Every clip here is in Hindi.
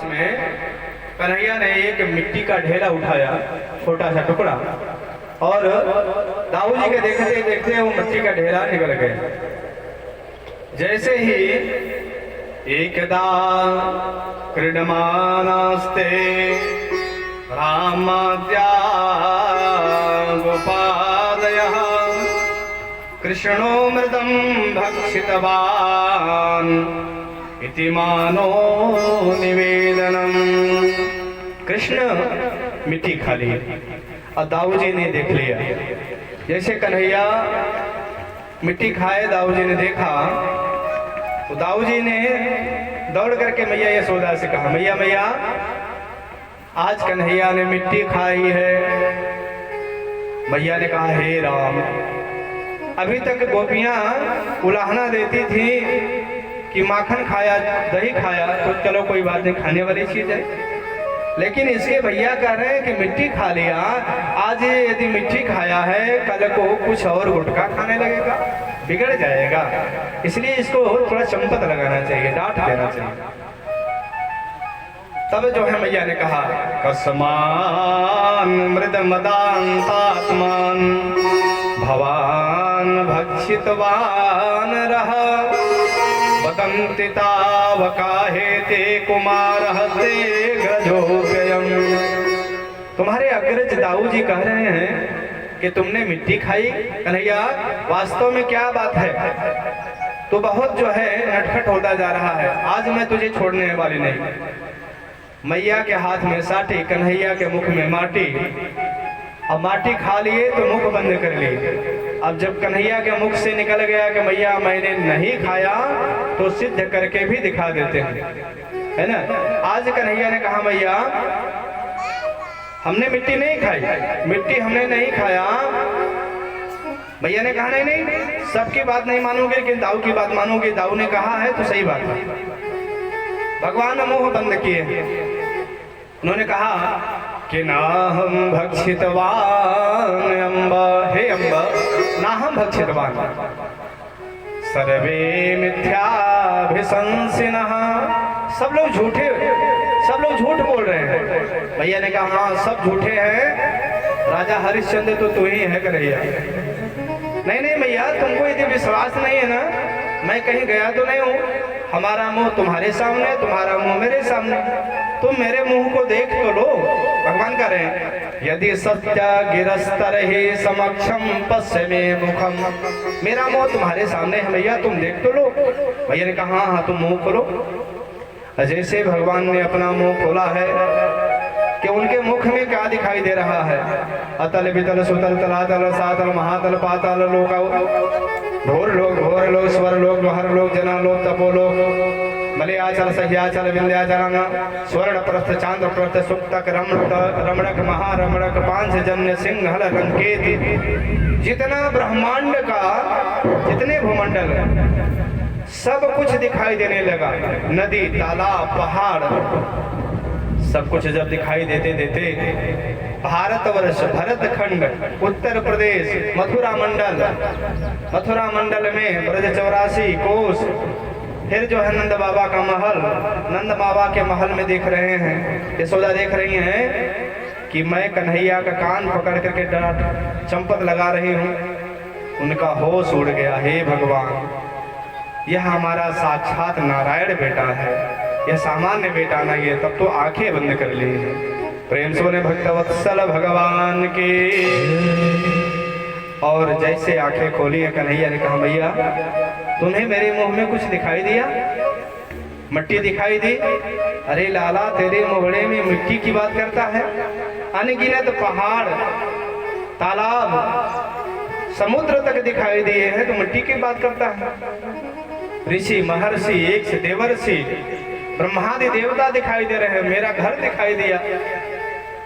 में कन्हैया ने एक मिट्टी का ढेला उठाया, छोटा सा टुकड़ा, और दाऊ जी के देखते देखते वो मिट्टी का ढेला निकल गया। जैसे ही एकदा क्रीडमानास्ते रामाद्या गोपादयः कृष्णो मृदं भक्षितवान् इति मानो निवेदनम। कृष्ण मिट्टी खा ली और दाऊ जी ने देख लिया। जैसे कन्हैया मिट्टी खाए, दाऊ जी ने देखा तो दाऊ जी ने दौड़ करके मैया यशोदा से कहा, मैया मैया आज कन्हैया ने मिट्टी खाई है। मैया ने कहा, हे राम, अभी तक गोपियां उलाहना देती थी कि माखन खाया, दही खाया तो चलो कोई बात नहीं, खाने वाली चीज है, लेकिन इसके भैया कह रहे हैं कि मिट्टी खा लिया। आज यदि मिट्टी खाया है, कल को कुछ और गुटखा खाने लगेगा, बिगड़ जाएगा, इसलिए इसको थोड़ा चंपत लगाना चाहिए, डांट देना चाहिए। तब जो है मैया ने कहा, कस्मान मृद मदांतात्मान भवान भक्षितवान रहा वदन्ति तावकाहेते कुमारः ते ग्रजोप्ययम्। तुम्हारे अग्रज दाऊ जी कह रहे हैं कि तुमने मिट्टी खाई। कन्हैया वास्तव में क्या बात है, तो बहुत जो है नटखट होता जा रहा है, आज मैं तुझे छोड़ने वाली नहीं। मैया के हाथ में साटी, कन्हैया के मुख में माटी। अब माटी खा लिए तो मुख बंद कर लिए। अब जब कन्हैया के मुख से निकल गया कि मैया मैंने नहीं खाया, तो सिद्ध करके भी दिखा देते हैं, है ना। आज कन्हैया ने कहा, मैया हमने मिट्टी नहीं खाई, मिट्टी हमने नहीं खाया। भैया ने कहा, नहीं नहीं, सबकी बात नहीं मानोगे लेकिन दाऊ की बात मानोगे। दाऊ ने कहा है तो सही बात है। भगवान ने मुंह बंद किए, उन्होंने कहा कि ना हम भक्षितवान अम्बा, हे अम्बा ना हम भक्षितवान, सर्वे मिथ्याभिशंसिनः, सब लोग झूठे, सब लोग झूठ बोल रहे हैं। भैया ने कहा, हाँ सब झूठे हैं, राजा हरिश्चंद्र तो तू ही है कन्हैया। नहीं नहीं भैया, तुमको यदि विश्वास नहीं है ना, मैं कहीं गया तो नहीं हूँ, हमारा मुंह तुम्हारे सामने, तुम्हारा मुंह मेरे सामने, तुम मेरे मुंह को देख तो लो। भगवान कह रहे हैं, यदि सत्य गिरस्तर ही समक्षम पश्चिमे मुखम, मेरा मुंह तुम्हारे सामने है भैया, तुम देख तो लो। भैया ने कहा, हाँ तुम मुंह खोलो। जैसे भगवान ने अपना मुंह खोला है कि उनके मुख में क्या दिखाई दे रहा है, अतल वितल सुतल तलातल सातल महातल पाताल लोक, घोर लोक, घोर लोक, स्वर लोक, लोहर लोक, जना लोक, तपो लोक, मलयाचल सह्याचल विंध्याचल, स्वर्ण प्रस्थ चांद्र प्रस्थ सुप्तक रमणक महारमणक पांचजन्य सिंहल लंकेत, जितना ब्रह्मांड का, जितने भूमंडल सब कुछ दिखाई देने लगा। नदी, तालाब, पहाड़, सब कुछ जब दिखाई देते देते भारतवर्ष, भरतखंड, उत्तर प्रदेश, मथुरा मंडल, मथुरा मंडल में ब्रज 84 कोस, फिर जो है नंद बाबा का महल, नंद बाबा के महल में देख रहे हैं, यशोदा देख रही हैं कि मैं कन्हैया का कान पकड़ करके डांट चंपत लगा रही हूँ। उनका होश उड़ गया, हे भगवान, यह हमारा साक्षात नारायण बेटा है, यह सामान्य बेटा नहीं है। तब तो आंखें बंद कर ली हैं। प्रेम से बोले भक्तवत्सल भगवान के। और जैसे आंखें खोली है, कन्हैया ने कहा, भैया तुम्हें मेरे मुंह में कुछ दिखाई दिया, मिट्टी दिखाई दी? अरे लाला, तेरे मोहड़े में मिट्टी की बात करता है, अनगिनत पहाड़, तालाब, समुद्र तक दिखाई दिए हैं, तो मिट्टी की बात करता है। ऋषि महर्षि, एक से देवर्षि, ब्रह्मादि देवता दिखाई दे रहे हैं, मेरा घर दिखाई दिया।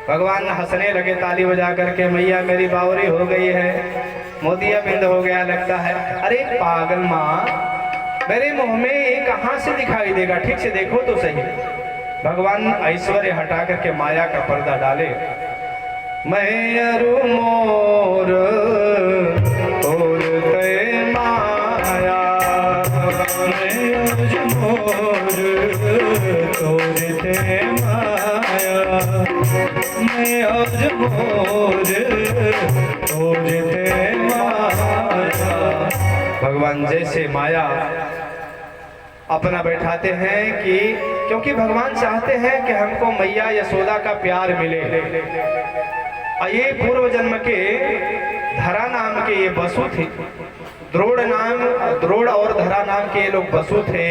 भगवान हंसने लगे ताली बजा करके, मैया मेरी बावरी हो गई है, मोतिया बिंद हो गया लगता है। अरे पागल माँ, मेरे मुंह में ये कहाँ से दिखाई देगा, ठीक से देखो तो सही। भगवान ऐश्वर्य हटा करके माया का पर्दा डाले। मैं अरु मोर और ते माया, मैं अरु मोर और ते सूझते माया। भगवान जैसे माया अपना बैठाते हैं कि क्योंकि भगवान चाहते हैं कि हमको मैया यशोदा का प्यार मिले। ये पूर्व जन्म के धरा नाम के ये बसु थे, द्रोण और धरा नाम के ये लोग बसु थे।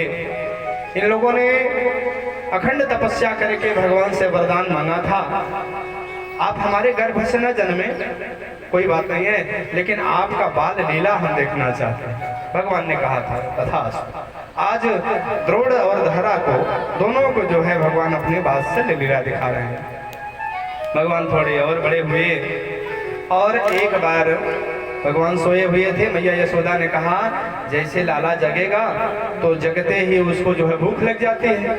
इन लोगों ने अखंड तपस्या करके भगवान से वरदान मांगा था, आप हमारे गर्भ से न जन्मे, कोई बात नहीं है, लेकिन आपका बाल लीला हम देखना चाहते हैं। भगवान ने कहा था तथास्तु। आज द्रोण और धरा को दोनों को जो है भगवान अपने वात्सल्य लीला दिखा रहे हैं। भगवान थोड़े और बड़े हुए और एक बार भगवान सोए हुए थे। मैया यशोदा ने कहा जैसे लाला जगेगा तो जगते ही उसको जो है भूख लग जाती है,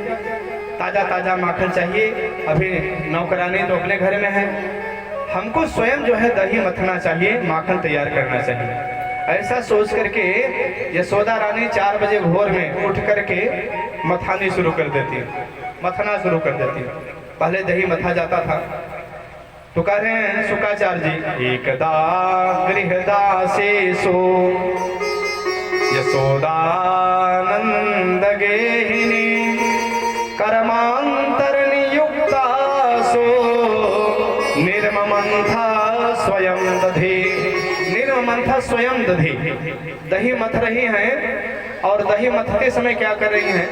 ताजा ताजा माखन चाहिए। अभी नौकरानी तो अपने घर में है, हमको स्वयं जो है दही मथना चाहिए, माखन तैयार करना चाहिए। ऐसा सोच करके यशोदा रानी 4 बजे भोर में उठ करके मथानी शुरू कर देती, मथना शुरू कर देती। पहले दही मथा जाता था तो कह रहे हैं शुक्राचार्य जी, एकदा गृहदासेषु यशोदानंद गेहिनी कर्मांतर नियुक्तासु निर्ममंथा स्वयं दधि। निर्ममंथा स्वयं दधि, दही मथ रही हैं और दही मथते समय क्या कर रही हैं,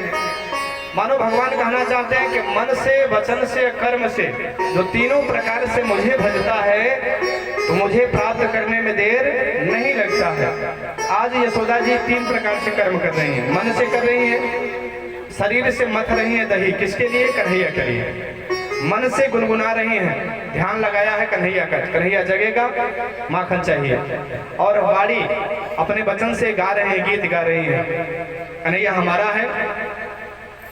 मानो भगवान कहना चाहते हैं कि मन से, वचन से, कर्म से जो तीनों प्रकार से मुझे भजता है तो मुझे प्राप्त करने में देर नहीं लगता है। आज यशोदा जी 3 प्रकार से कर्म कर रही हैं। मन से कर रही हैं, शरीर से मथ रही हैं दही, किसके लिए, कन्हैया के लिए। मन से गुनगुना रही हैं, ध्यान लगाया है कन्हैया का, कन्हैया जगेगा माखन चाहिए। और वाणी अपने वचन से गा रहे हैं, गीत गा रही हैं, कन्हैया हमारा है।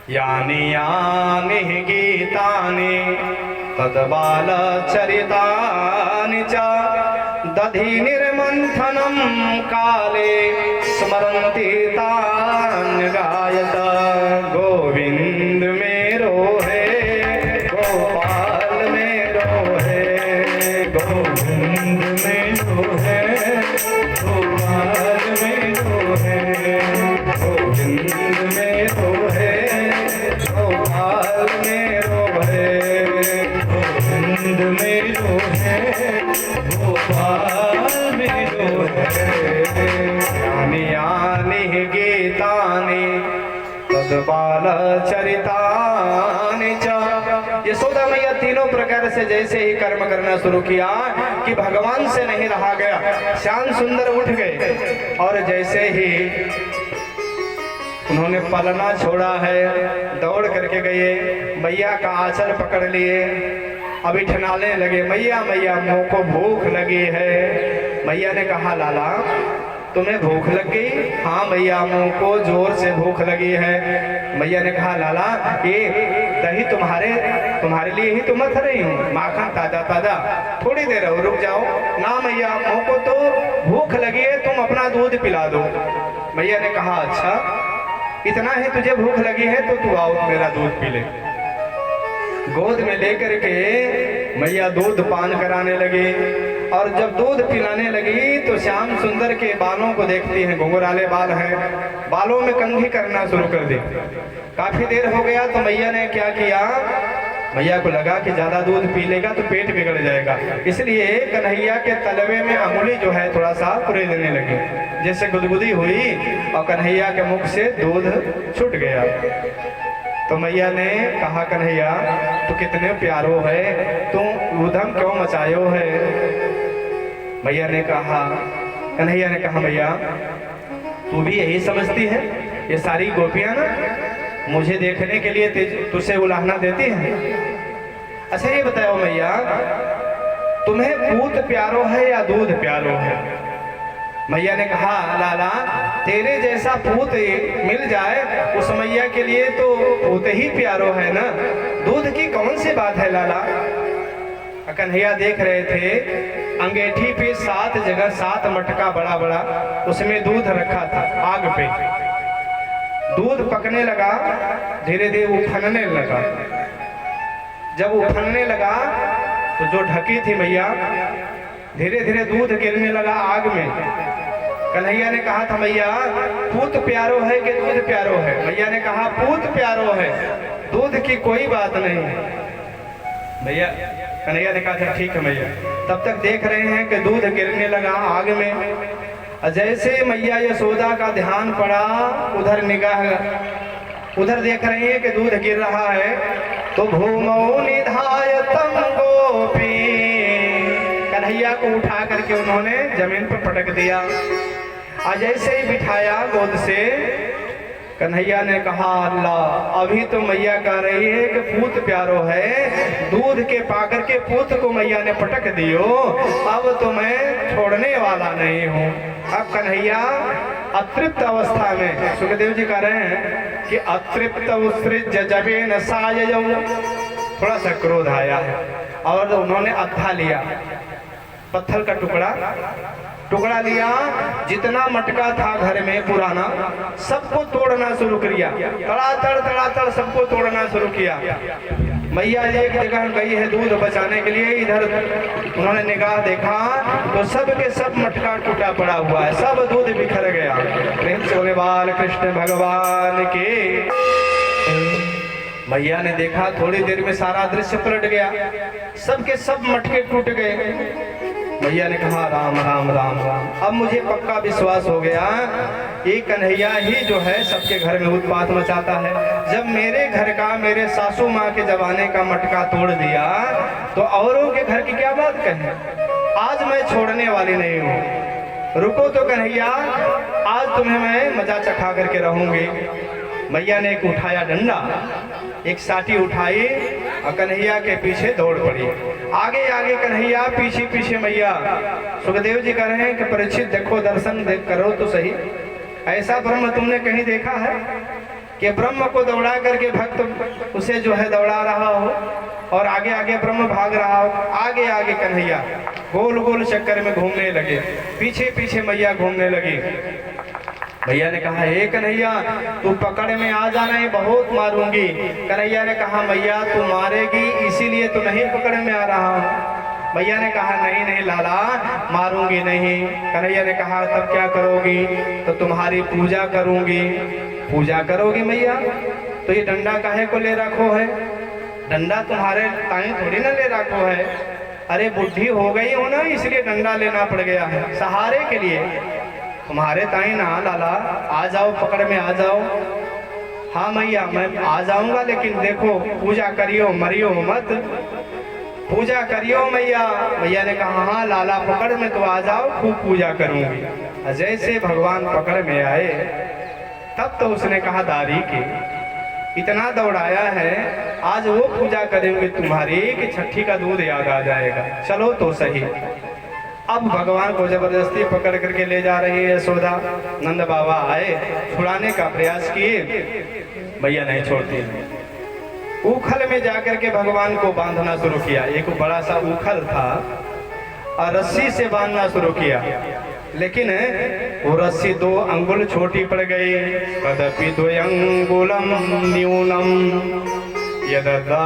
यानि यानि गीतानि तद्बाल चरितानि च दधि निर्मंथनं काले स्मरन्ति तानि गायत। गोविंद मेरो है, गोपाल मेरो है, गोविंद मेरो है, गोपाल मेरो है, गोविंद मेरो है, गोपाल मेरो है, गोविंद मेरो है, गोपाल मेरो है। यानि यानि गीतानि तद्बाल चरितानि च। यशोदा मैया तीनों प्रकार से जैसे ही कर्म करना शुरू किया कि भगवान से नहीं रहा गया, श्याम सुंदर उठ गए और जैसे ही उन्होंने पलना छोड़ा है, दौड़ करके गए, मैया का आंचल पकड़ लिए, अभी ठनाने लगे, मैया मैया मुँह को भूख लगी है। मैया ने कहा लाला तुम्हें भूख लग गई? हाँ मैया मुँह को जोर से भूख लगी है। मैया ने कहा लाला ये दही तुम्हारे लिए ही तो मथ रही हूँ, माखन ताजा ताजा, थोड़ी देर और रुक जाओ। ना मैया मुँह को तो भूख लगी है, तुम अपना दूध पिला दो। मैया ने कहा अच्छा इतना ही तुझे भूख लगी है तो तू आओ मेरा दूध पी ले। गोद में लेकर के मैया दूध पान कराने लगी और जब दूध पिलाने लगी तो श्याम सुंदर के बालों को देखती हैं, घुंघराले बाल हैं, बालों में कंघी करना शुरू कर दी। काफी देर हो गया तो मैया ने क्या किया, मैया को लगा कि ज्यादा दूध पी लेगा तो पेट बिगड़ जाएगा, इसलिए कन्हैया के तलवे में अंगुली जो है थोड़ा सा पुरे देने लगी, जैसे गुदगुदी हुई और कन्हैया के मुख से दूध छूट गया। तो मैया ने कहा कन्हैया तू कितने प्यारो है, तुम उधम क्यों मचायो है। मैया ने कहा, कन्हैया ने कहा मैया तू भी यही समझती है, ये सारी गोपियां ना मुझे देखने के लिए तुझसे उलाहना देती हैं। अच्छा ये बताओ मैया तुम्हें पूत प्यारो है या दूध प्यारो है। मैया ने कहा लाला तेरे जैसा पूत मिल जाए उस मैया के लिए तो पूत ही प्यारो है ना, दूध की कौन सी बात है लाला। कन्हैया देख रहे थे अंगेठी पे 7 जगह 7 मटका बड़ा बड़ा उसमें दूध रखा था, आग पे दूध पकने लगा, धीरे धीरे उफनने लगा। जब उफनने लगा तो जो ढकी थी मैया धीरे धीरे दूध गिरने लगा आग में। कन्हैया ने कहा था मैया पूत प्यारो है कि दूध प्यारो है? मैया ने कहा पूत प्यारो है, दूध की कोई बात नहीं। भैया कन्हैया ने कहा था ठीक है मैया। तब तक देख रहे हैं कि दूध गिरने लगा आग में। जैसे मैया यशोदा का ध्यान पड़ा, उधर निगाह, उधर देख रहे हैं कि दूध गिर रहा है, तो भूमौ निधाय तम गोपी, कन्हैया को उठा करके उन्होंने जमीन पर पटक दिया। आज जैसे ही बिठाया गोद से, कन्हैया ने कहा अल्लाह, अभी तो मैया कह रही है कि पूत प्यारो है, दूध के पाकर के पूत को मैया ने पटक दियो, अब तो मैं छोड़ने वाला नहीं हूँ। अब कन्हैया अतृप्त अवस्था में, सुखदेव जी कह रहे हैं कि अतृप्त उत्सृज्य जबे न साययौ, थोड़ा सा क्रोध आया है और उन्होंने अद्धा लिया, पत्थर का टुकड़ा लिया, जितना मटका था घर में पुराना सबको तोड़ना शुरू किया, तड़ातड़ सबको तोड़ना शुरू किया। मैया एक जगह गई है दूध बचाने के लिए, इधर उन्होंने निगाह देखा तो सब के सब मटका टूटा पड़ा हुआ है, सब दूध बिखर गया। प्रेम से बोले बाल कृष्ण भगवान के। मैया ने देखा, थोड़ी देर में सारा दृश्य पलट गया, सब के सब मटके टूट गए। मैया ने कहा राम राम राम राम, अब मुझे पक्का विश्वास हो गया ये कन्हैया ही जो है सबके घर में उत्पात मचाता है। जब मेरे घर का, मेरे सासू माँ के जमाने का मटका तोड़ दिया तो औरों के घर की क्या बात कहें। आज मैं छोड़ने वाली नहीं हूँ, रुको तो कन्हैया, आज तुम्हें मैं मजा चखा करके रहूंगी। मैया ने एक उठाया डंडा, एक साटी उठाई और कन्हैया के पीछे दौड़ पड़ी। आगे आगे कन्हैया, पीछे पीछे मैया। सुखदेव जी कह रहे हैं कि परीक्षित देखो, दर्शन देख करो तो सही, ऐसा ब्रह्म तुमने कहीं देखा है कि ब्रह्म को दौड़ा करके भक्त उसे जो है दौड़ा रहा हो और आगे आगे ब्रह्म भाग रहा हो। आगे आगे कन्हैया गोल गोल चक्कर में घूमने लगे, पीछे पीछे मैया घूमने लगी। भैया ने कहा हे कन्हैया तू पकड़ में आ जाना, ही बहुत मारूंगी। कन्हैया ने कहा मैया तू मारेगी इसीलिए तो नहीं पकड़ में आ रहा हूँ। मैया ने कहा नहीं नहीं लाला, मारूंगी नहीं। कन्हैया ने कहा तब क्या करोगी? तो तुम्हारी पूजा करूंगी। पूजा करोगी मैया? तो ये डंडा काहे को ले रखो है? डंडा तुम्हारे ताई थोड़ी ना ले रखो है, अरे बुढ़ी हो गई हो ना इसलिए डंडा लेना पड़ गया है, सहारे के लिए। तुम्हारे ताई ना लाला, आ जाओ, पकड़ में आ जाओ। हाँ मैया मैं आ जाऊंगा, लेकिन देखो पूजा करियो, मरियो मत, पूजा करियो मैया। मैया ने कहा हाँ लाला पकड़ में तो आ जाओ, खूब पूजा करूंगी। जैसे भगवान पकड़ में आए तब तो उसने कहा दारी की, इतना दौड़ाया है, आज वो पूजा करेंगे तुम्हारी कि छठी का दूध याद आ जाएगा। चलो तो सही। अब भगवान को जबरदस्ती पकड़ करके ले जा रही है यशोदा। नंद बाबा आए, छुड़ाने का प्रयास किए, भैया नहीं छोड़ती। उखल में जाकर के भगवान को बांधना शुरू किया। एक बड़ा सा उखल था और रस्सी से बांधना शुरू किया, लेकिन वो रस्सी 2 अंगुल छोटी पड़ गई। कदपि 2 अंगुलम न्यूनम यददा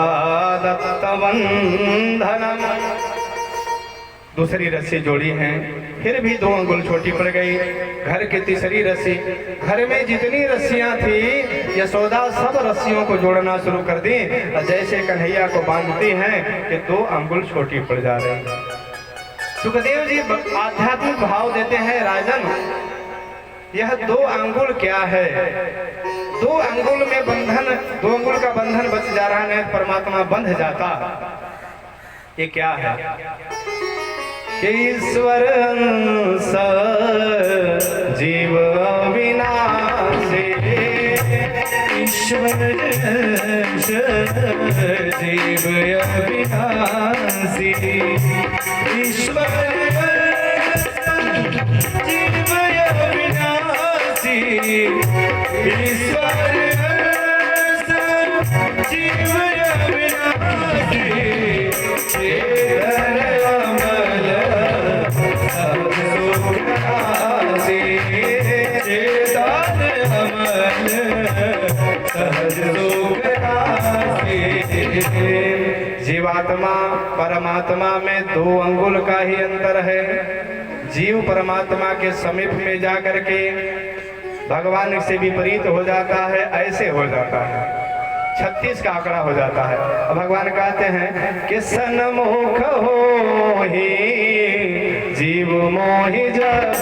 दत्तबंधनम। दूसरी रस्सी जोड़ी है, फिर भी 2 अंगुल छोटी पड़ गई। घर की तीसरी रस्सी, घर में जितनी रस्सियां थी यशोदा सब रस्सियों को जोड़ना शुरू कर दी। जैसे कन्हैया को बांधती हैं कि 2 अंगुल छोटी पड़ जा रही। सुखदेव जी आध्यात्मिक भाव देते हैं राजन, यह 2 अंगुल क्या है? 2 अंगुल में बंधन, 2 अंगुल का बंधन बच जा रहा है, परमात्मा बंध जाता। ये क्या है? ईश्वर अंश जीव अविनाशी, ईश्वर अंश जीव अविनाशी, ईश्वर जीव अविनाशी, ईश्वर जीव अविनाशी। जीवात्मा परमात्मा में 2 अंगुल का ही अंतर है। जीव परमात्मा के समीप में जा करके भगवान से विपरीत हो जाता है, ऐसे हो जाता है, 36 का आंकड़ा हो जाता है। अब भगवान कहते हैं कि सन्मुख हो ही जीव मोहि जब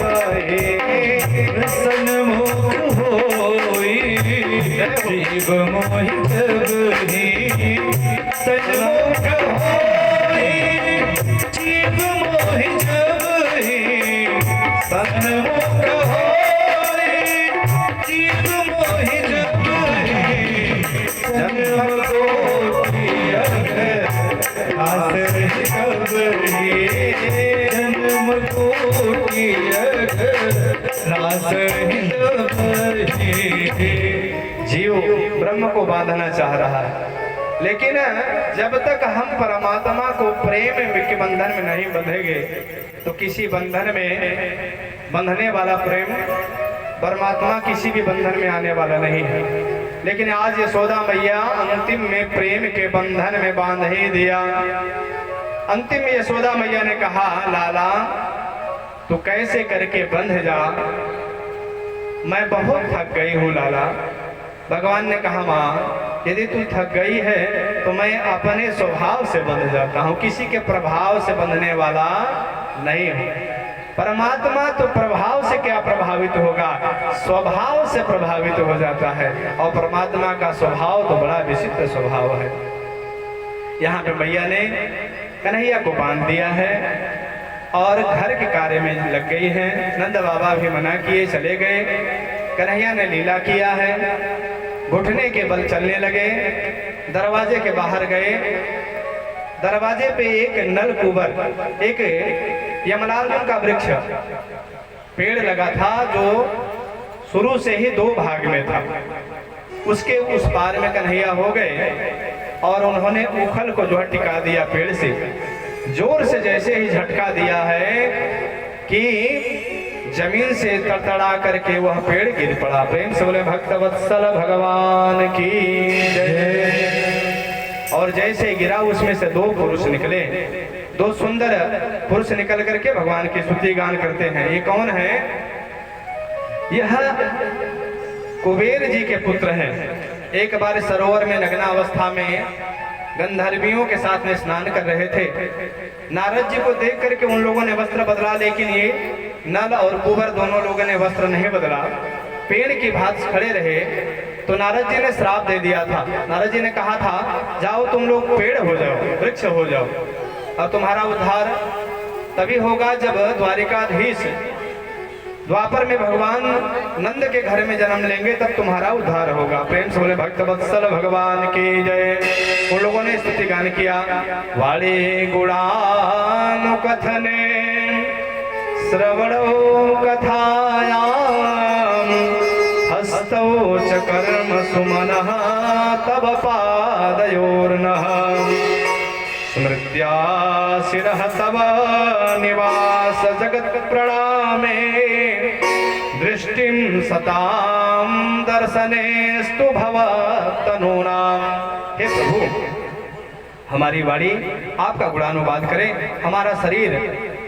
सन्मुख होई जीव मोहि जब ही सन्मुख होई जीव मोहि जब ही सन्मुख होई जीव मोहि जब ही जन्म कोटि आसरे कबरी जन्म कोटि जीव ब्रह्म को बांधना चाह रहा है, लेकिन जब तक हम परमात्मा को प्रेम के बंधन में नहीं बंधेंगे तो किसी बंधन में बंधने वाला प्रेम परमात्मा किसी भी बंधन में आने वाला नहीं है। लेकिन आज यशोदा मैया अंतिम में प्रेम के बंधन में बांध ही दिया। अंतिम में यशोदा मैया ने कहा, लाला तू कैसे करके बंध जा, मैं बहुत थक गई हूँ लाला। भगवान ने कहा, माँ यदि तू थक गई है तो मैं अपने स्वभाव से बंध जाता हूँ, किसी के प्रभाव से बंधने वाला नहीं हूँ। परमात्मा तो प्रभाव से क्या प्रभावित होगा, स्वभाव से प्रभावित हो जाता है, और परमात्मा का स्वभाव तो बड़ा विचित्र स्वभाव है। यहाँ पे मैया ने कन्हैया को बांध दिया है और घर के कार्य में लग गई हैं। नंद बाबा भी मना किए, चले गए। कन्हैया ने लीला किया है, घुटने के बल चलने लगे। दरवाजे के बाहर गए, दरवाजे पे एक नलकूबर, एक यमलाल का वृक्ष पेड़ लगा था जो शुरू से ही 2 भाग में था। उसके उस पार में कन्हैया हो गए और उन्होंने उखल को जो है टिका दिया पेड़ से। जोर से जैसे ही झटका दिया है कि जमीन से तड़तड़ा करके वह पेड़ गिर पड़ा। प्रेम से बोले भक्तवत्सल भगवान की जय। और जैसे गिरा उसमें से 2 पुरुष निकले, 2 सुंदर पुरुष निकल करके भगवान की स्तुति गान करते हैं। ये कौन है? यह कुबेर जी के पुत्र हैं। एक बार सरोवर में नग्नावस्था में गंधर्वियों के साथ में स्नान कर रहे थे। नारद जी को देख करके उन लोगों ने वस्त्र बदला, लेकिन ये नल और कुंवर दोनों लोगों ने वस्त्र नहीं बदला, पेड़ की भांति खड़े रहे। तो नारद जी ने श्राप दे दिया था। नारद जी ने कहा था, जाओ तुम लोग पेड़ हो जाओ, वृक्ष हो जाओ, और तुम्हारा उद्धार तभी होगा जब द्वारिकाधीश द्वापर में भगवान नंद के घर में जन्म लेंगे, तब तुम्हारा उद्धार होगा। प्रेम से बोले भक्तवत्सल भगवान की जय। उन लोगों ने स्तुति गान किया। वाणी गुणानु कथने श्रवणो कथायाम हस्तौ च कर्म सुमनः तव पादयोर्नः स्मृत्या शिरः तव निवास जगत् प्रणामे दृष्टिं सतां दर्शनेस्तु भवतनूनां। हे प्रभु, हमारी वाणी आपका गुणानुवाद करे, हमारा शरीर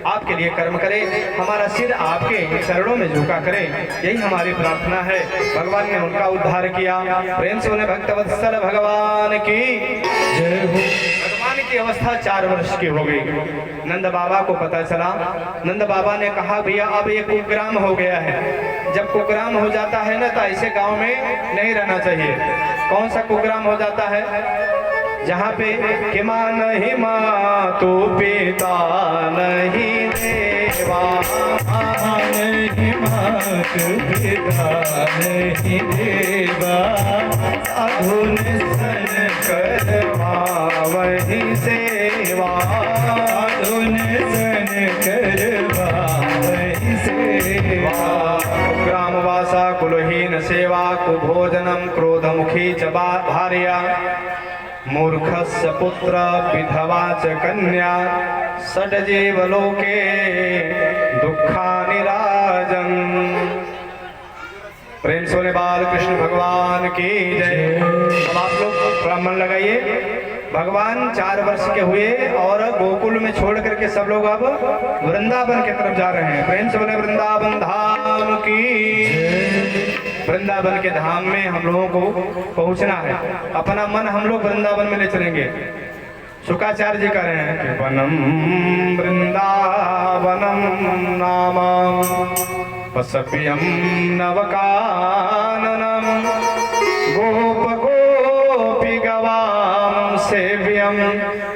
आपके लिए कर्म करे, हमारा सिर आपके चरणों में झुका करे, यही हमारी प्रार्थना है। भगवान ने उनका उद्धार किया। प्रेम से उन्हें भक्तवत्सल भगवान की जय हो। भगवान की अवस्था 4 वर्ष की हो गई। नंद बाबा को पता चला। नंद बाबा ने कहा, भैया अब ये कुग्राम हो गया है। जब कुग्राम हो जाता है ना तो ऐसे गांव में नहीं रहना चाहिए। कौन सा कुग्राम हो जाता है? जहाँ पे कि माँ नहीं माँ तो पिता नहीं देवा, नहीं मात पिता नहीं देवा, साधु निसन करवा वही सेवा, साधु निसन करवा वही सेवा। ग्रामवासा कुलहीन सेवा कुभोजनम क्रोधमुखी च भार्या मूर्खस्य पुत्र विधवा च कन्या षड्जीवलोके दुःखानि राजन्। प्रेम से बोले बाल कृष्ण भगवान की जय। अब आप लोग ब्राह्मण लगाइए। भगवान 4 वर्ष के हुए और गोकुल में छोड़ करके सब लोग अब वृंदावन की तरफ जा रहे हैं। प्रेम से बोले वृंदावन धाम की। वृंदावन के धाम में हम लोगों को पहुंचना है। अपना मन हम लोग वृंदावन में ले चलेंगे। शुकाचार्य जी कह रहे हैं कि वनम वृंदावनम नाम पसप्यम नवकाननम गोप गोपी गवाम सेव्यम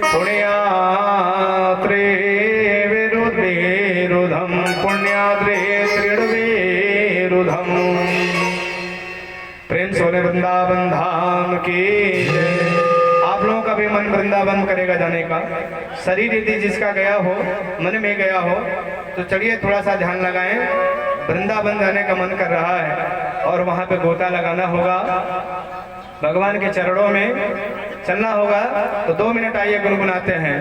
पुण्यात्रे विरुद्धम पुण्यात्रे त्रिणवेरुधम। प्रेम सोने वृंदावन धाम की जय। आप लोगों का भी मन वृंदावन करेगा जाने का। शरीर यदि जिसका गया हो, मन में गया हो, तो चलिए थोड़ा सा ध्यान लगाएं। वृंदावन जाने का मन कर रहा है और वहां पे गोता लगाना होगा, भगवान के चरणों में चलना होगा। तो 2 मिनट आइए गुनगुनाते हैं।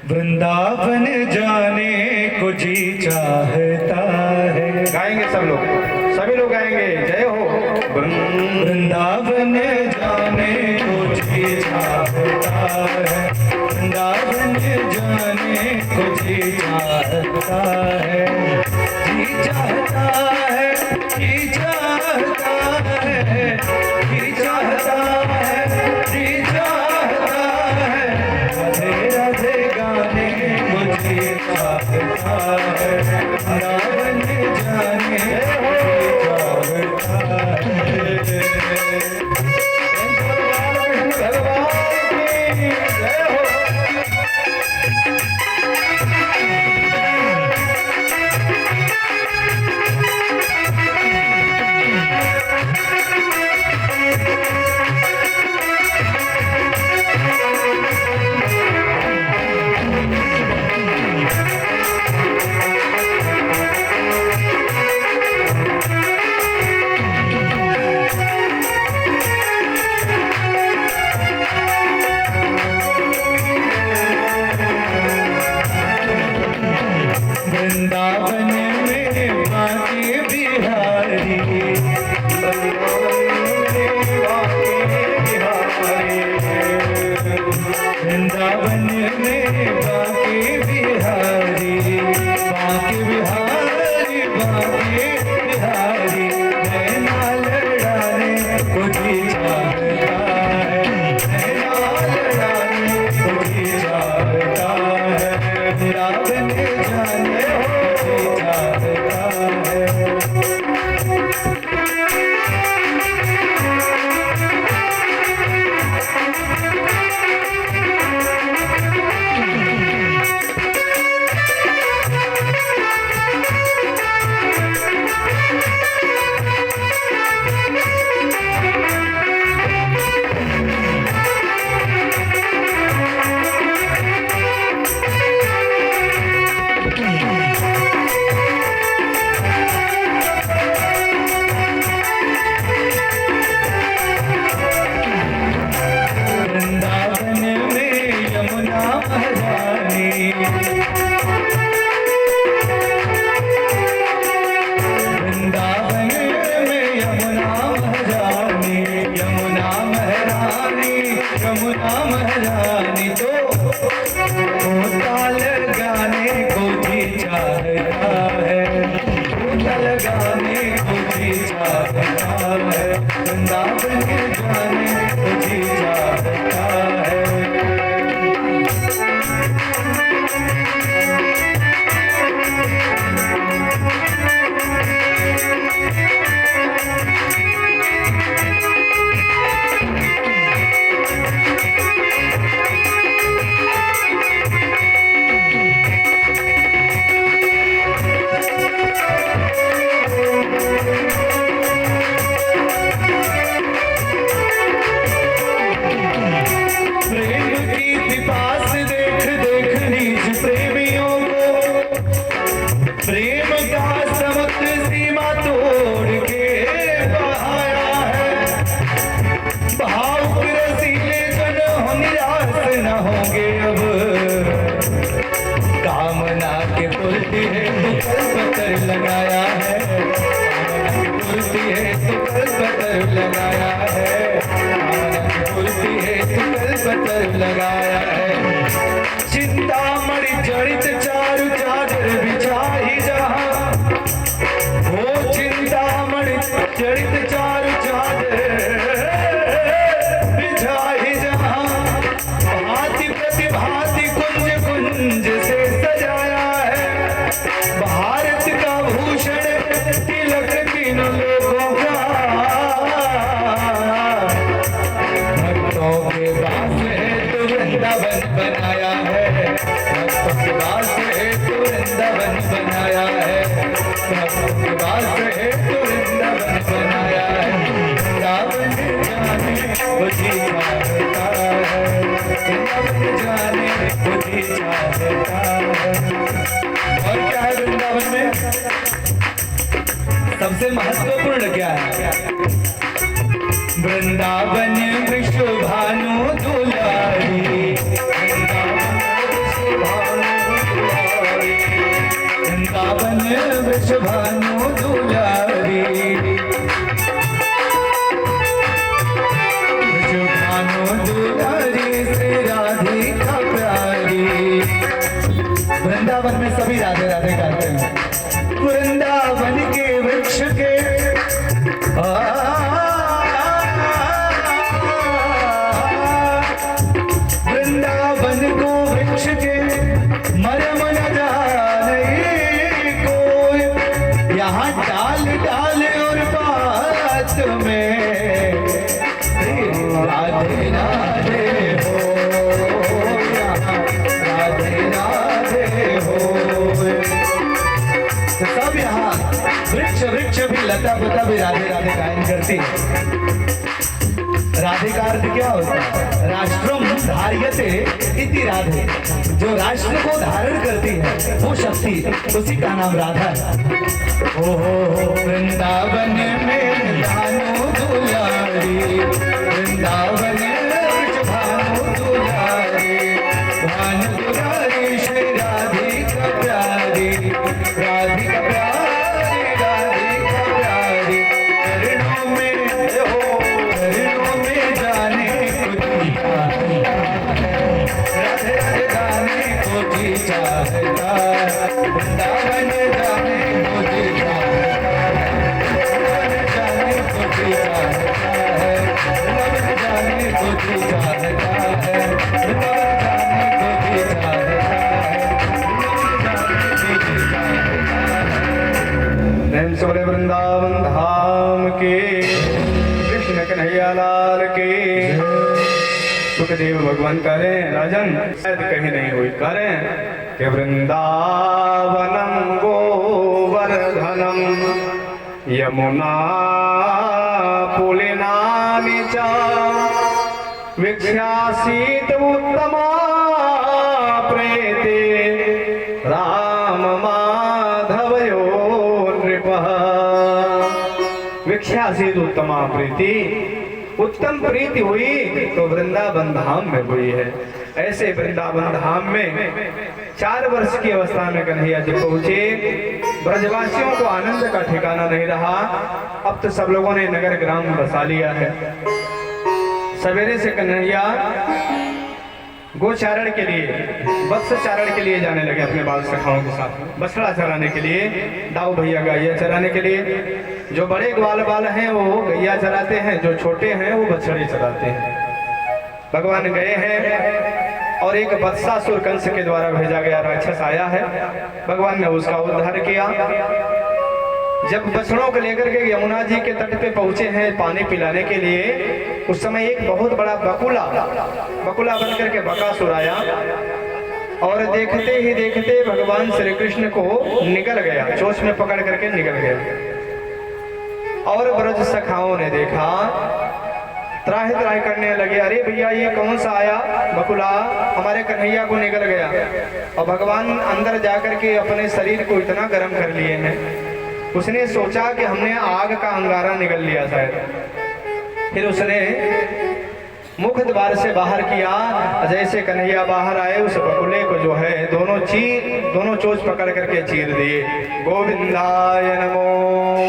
वृंदावन जाने को जी चाहता है। गाएंगे सब लोग, सभी लोग गाएंगे। जय हो। वृंदावन जाने को जी चाहता है। वृंदावन जाने को जी चाहता है। जी चाहता है, जी चाहता है, जी चाहता है, जी चाहता है। राधे राधे गाने को जी चाहता है। वृंदावन जाने को जी चाहता है। वृंदावन में बाके बिहारी, वृंदावन में बाके बिहारी, बाके बिहारी, बाके बिहारी। नैना लड़ाने को जी चाहता है। नैना लड़ाने को जी चाहता है। वृंदावन जाने को जी चाहता है। वृंदावन में यमुना महारानी, वृंदावन में यमुना महारानी, यमुना महारानी, यमुना महारानी। तो ताल गाने को जी चाहता है। ताल गाने को जी चाहता है। वृंदावन जाने को जी चाहता है। लगाया है, बोलती है तो कल पतर लगाया है, बोलती है तो कल लगाया है। चिंतामणि जड़ित चारु चादर बिछाई जहाँ, हो चिंतामणि जड़ित चारु चादर बिछाई जहाँ, भांति प्रतिभांति कुंज कुंज से सजाया है। भारत का भूषण तिलक तीनों लोगों का, भक्तों के वास हेतु वृंदावन बनाया है। भक्तों के वास हेतु वृंदावन बनाया है। भक्तों के वास हेतु वृंदावन बनाया है। वृंदावन जाने को जी चाहता है, वृंदावन जाने को जी चाहता है। और क्या है वृंदावन में सबसे महत्वपूर्ण क्या है? वृंदावन विश्व भानु दुलारी, वृंदावन विश्व भानु दुलारी, विश्व भानु दुलारी से राधिका प्यारी। वृंदावन में सभी राधे राधे गाते हैं। वृंदावन के वृक्ष के वृंदावन को वृक्ष के मरम न जाने कोई, यहाँ डाल डाल और बात में राधे राधे हो, यहाँ राधे राधे हो। तो सब यहाँ वृक्ष वृक्ष भी लता पता भी राधे राधे गायन करती। राधे का अर्थ क्या होता है? राष्ट्रम धार्यते इति राधे, जो राष्ट्र को धारण करती है वो शक्ति, उसी का नाम राधा है। ओ वृंदावन में भानु दुलारी, वृंदावन भानु दुलारी, भानु दुलारी श्री राधिका प्यारी, राधिका प्यारी, राधिका प्यारी। चरणों में हो, चरणों में जाने को जी चाहता है, राधे राधे जाने को जी चाहता है। वृंदावन जाने को जी चाहता है, वृंदावन जाने को जी चाहता है, वृंदावन जाने को जी चाहता है, वृंदावन जाने को जी चाहता है, वृंदावन जाने को जी चाहता है। प्रेम से बोले वृंदावन धाम के कृष्ण कन्हैया लाल के। सुखदेव भगवान करें राजन, शायद कहीं नहीं हुई, करें कि वृंदावनम गोवर्धनम यमुना पुलिनानि च वीक्ष्यासीत उत्तमा प्रेते राम माधवयो नृपः। वीक्ष्यासीत उत्तमा प्रीति, उत्तम प्रीति हुई तो वृंदावन धाम में हुई है। ऐसे वृंदावन धाम में 4 वर्ष की अवस्था में कन्हैया जी पहुंचे। ब्रजवासियों को आनंद का ठिकाना नहीं रहा। अब तो सब लोगों ने नगर ग्राम बसा लिया है। सवेरे से कन्हैया गोचारण के लिए, वत्स चारण के लिए जाने लगे अपने बाल सखाओं के साथ, बछड़ा चराने के लिए, दाऊ भैया गैया चराने के लिए। जो बड़े ग्वाल बाल हैं वो गैया चराते हैं, जो छोटे हैं वो बछड़े चराते हैं। भगवान गए हैं और एक वत्सासुर कंस के द्वारा भेजा गया राक्षस आया है। भगवान ने उसका उद्धार किया। जब बछड़ों को लेकर के यमुना जी के तट पे पहुंचे हैं पानी पिलाने के लिए, उस समय एक बहुत बड़ा बकुला बनकर के बकासुर आया और देखते ही देखते भगवान श्री कृष्ण को निकल गया, चोंच में पकड़ करके निकल गया। और ब्रज सखाओं ने देखा, त्राहि त्राहि करने लगे, अरे भैया ये कौन सा आया बकुला, हमारे कन्हैया को निकल गया। और भगवान अंदर जाकर के अपने शरीर को इतना गर्म कर लिए हैं, उसने सोचा कि हमने आग का अंगारा निगल लिया शायद। फिर उसने मुख द्वार से बाहर किया, जैसे कन्हैया बाहर आए उस बकुले को जो है दोनों चोंच पकड़ करके चीर दिए। गोविंदाय नमो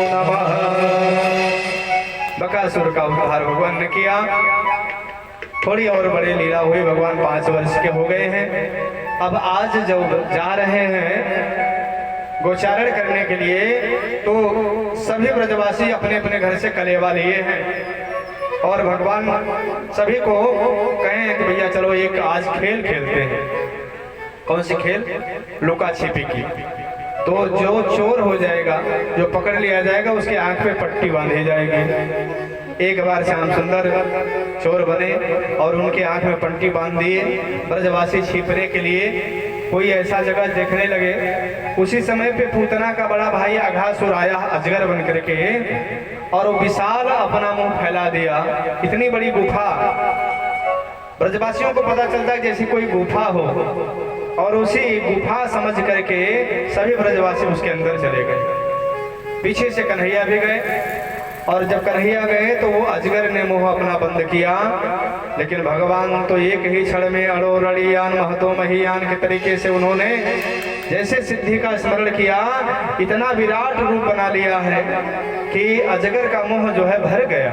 नमः। बकासुर का उद्धार भगवान ने किया। थोड़ी और बड़ी लीला हुई। भगवान 5 वर्ष के हो गए हैं। अब आज जब जा रहे हैं गोचारण करने के लिए, तो सभी ब्रजवासी अपने अपने घर से कलेवा लिए हैं और भगवान सभी को कहें कि भैया चलो एक आज खेल खेलते हैं। कौन सी खेल? लुका छिपी की। तो जो चोर हो जाएगा, जो पकड़ लिया जाएगा, उसकी आंख पे पट्टी बांधी जाएगी। एक बार श्याम सुंदर चोर बने और उनके आंख में पट्टी बांध दिए। ब्रजवासी छिपने के लिए कोई ऐसा जगह देखने लगे। उसी समय पे पूतना का बड़ा भाई अघासुर आया अजगर बन करके, और वो विशाल अपना मुंह फैला दिया। इतनी बड़ी गुफा, ब्रजवासियों को पता चलता है जैसी कोई गुफा हो, और उसी गुफा समझ करके सभी ब्रजवासी उसके अंदर चले गए। पीछे से कन्हैया भी गए, और जब कन्हैया गए तो वो अजगर ने मुंह अपना बंद किया। लेकिन भगवान तो एक ही क्षण में अड़ो रड़ियान महतो महियान के तरीके से उन्होंने जैसे सिद्धि का स्मरण किया, इतना विराट रूप बना लिया है कि अजगर का मुंह जो है भर गया।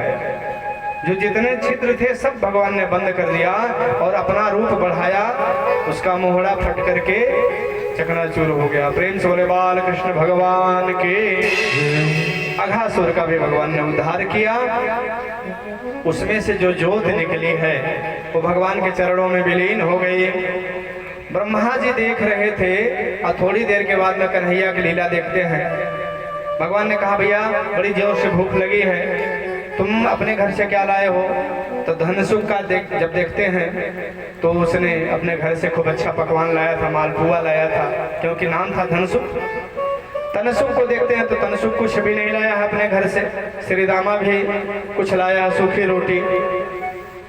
जो जितने छिद्र थे सब भगवान ने बंद कर दिया और अपना रूप बढ़ाया। उसका मोहड़ा फट करके चकनाचूर हो गया। प्रेम से बोले बाल कृष्ण भगवान के। अघासुर का भी भगवान ने उद्धार किया। उसमें से जो ज्योत निकली है वो भगवान के चरणों में विलीन हो गई। ब्रह्मा जी देख रहे थे और थोड़ी देर के बाद में कन्हैया की लीला देखते हैं। भगवान ने कहा भैया बड़ी जोर से भूख लगी है, तुम अपने घर से क्या लाए हो? तो धनसुख का जब देखते हैं तो उसने अपने घर से खूब अच्छा पकवान लाया था, मालपुआ लाया था, क्योंकि नाम था धनसुख। तनसुख को देखते हैं तो तनसुख कुछ भी नहीं लाया है अपने घर से। श्रीदामा भी कुछ लाया है, सूखी रोटी,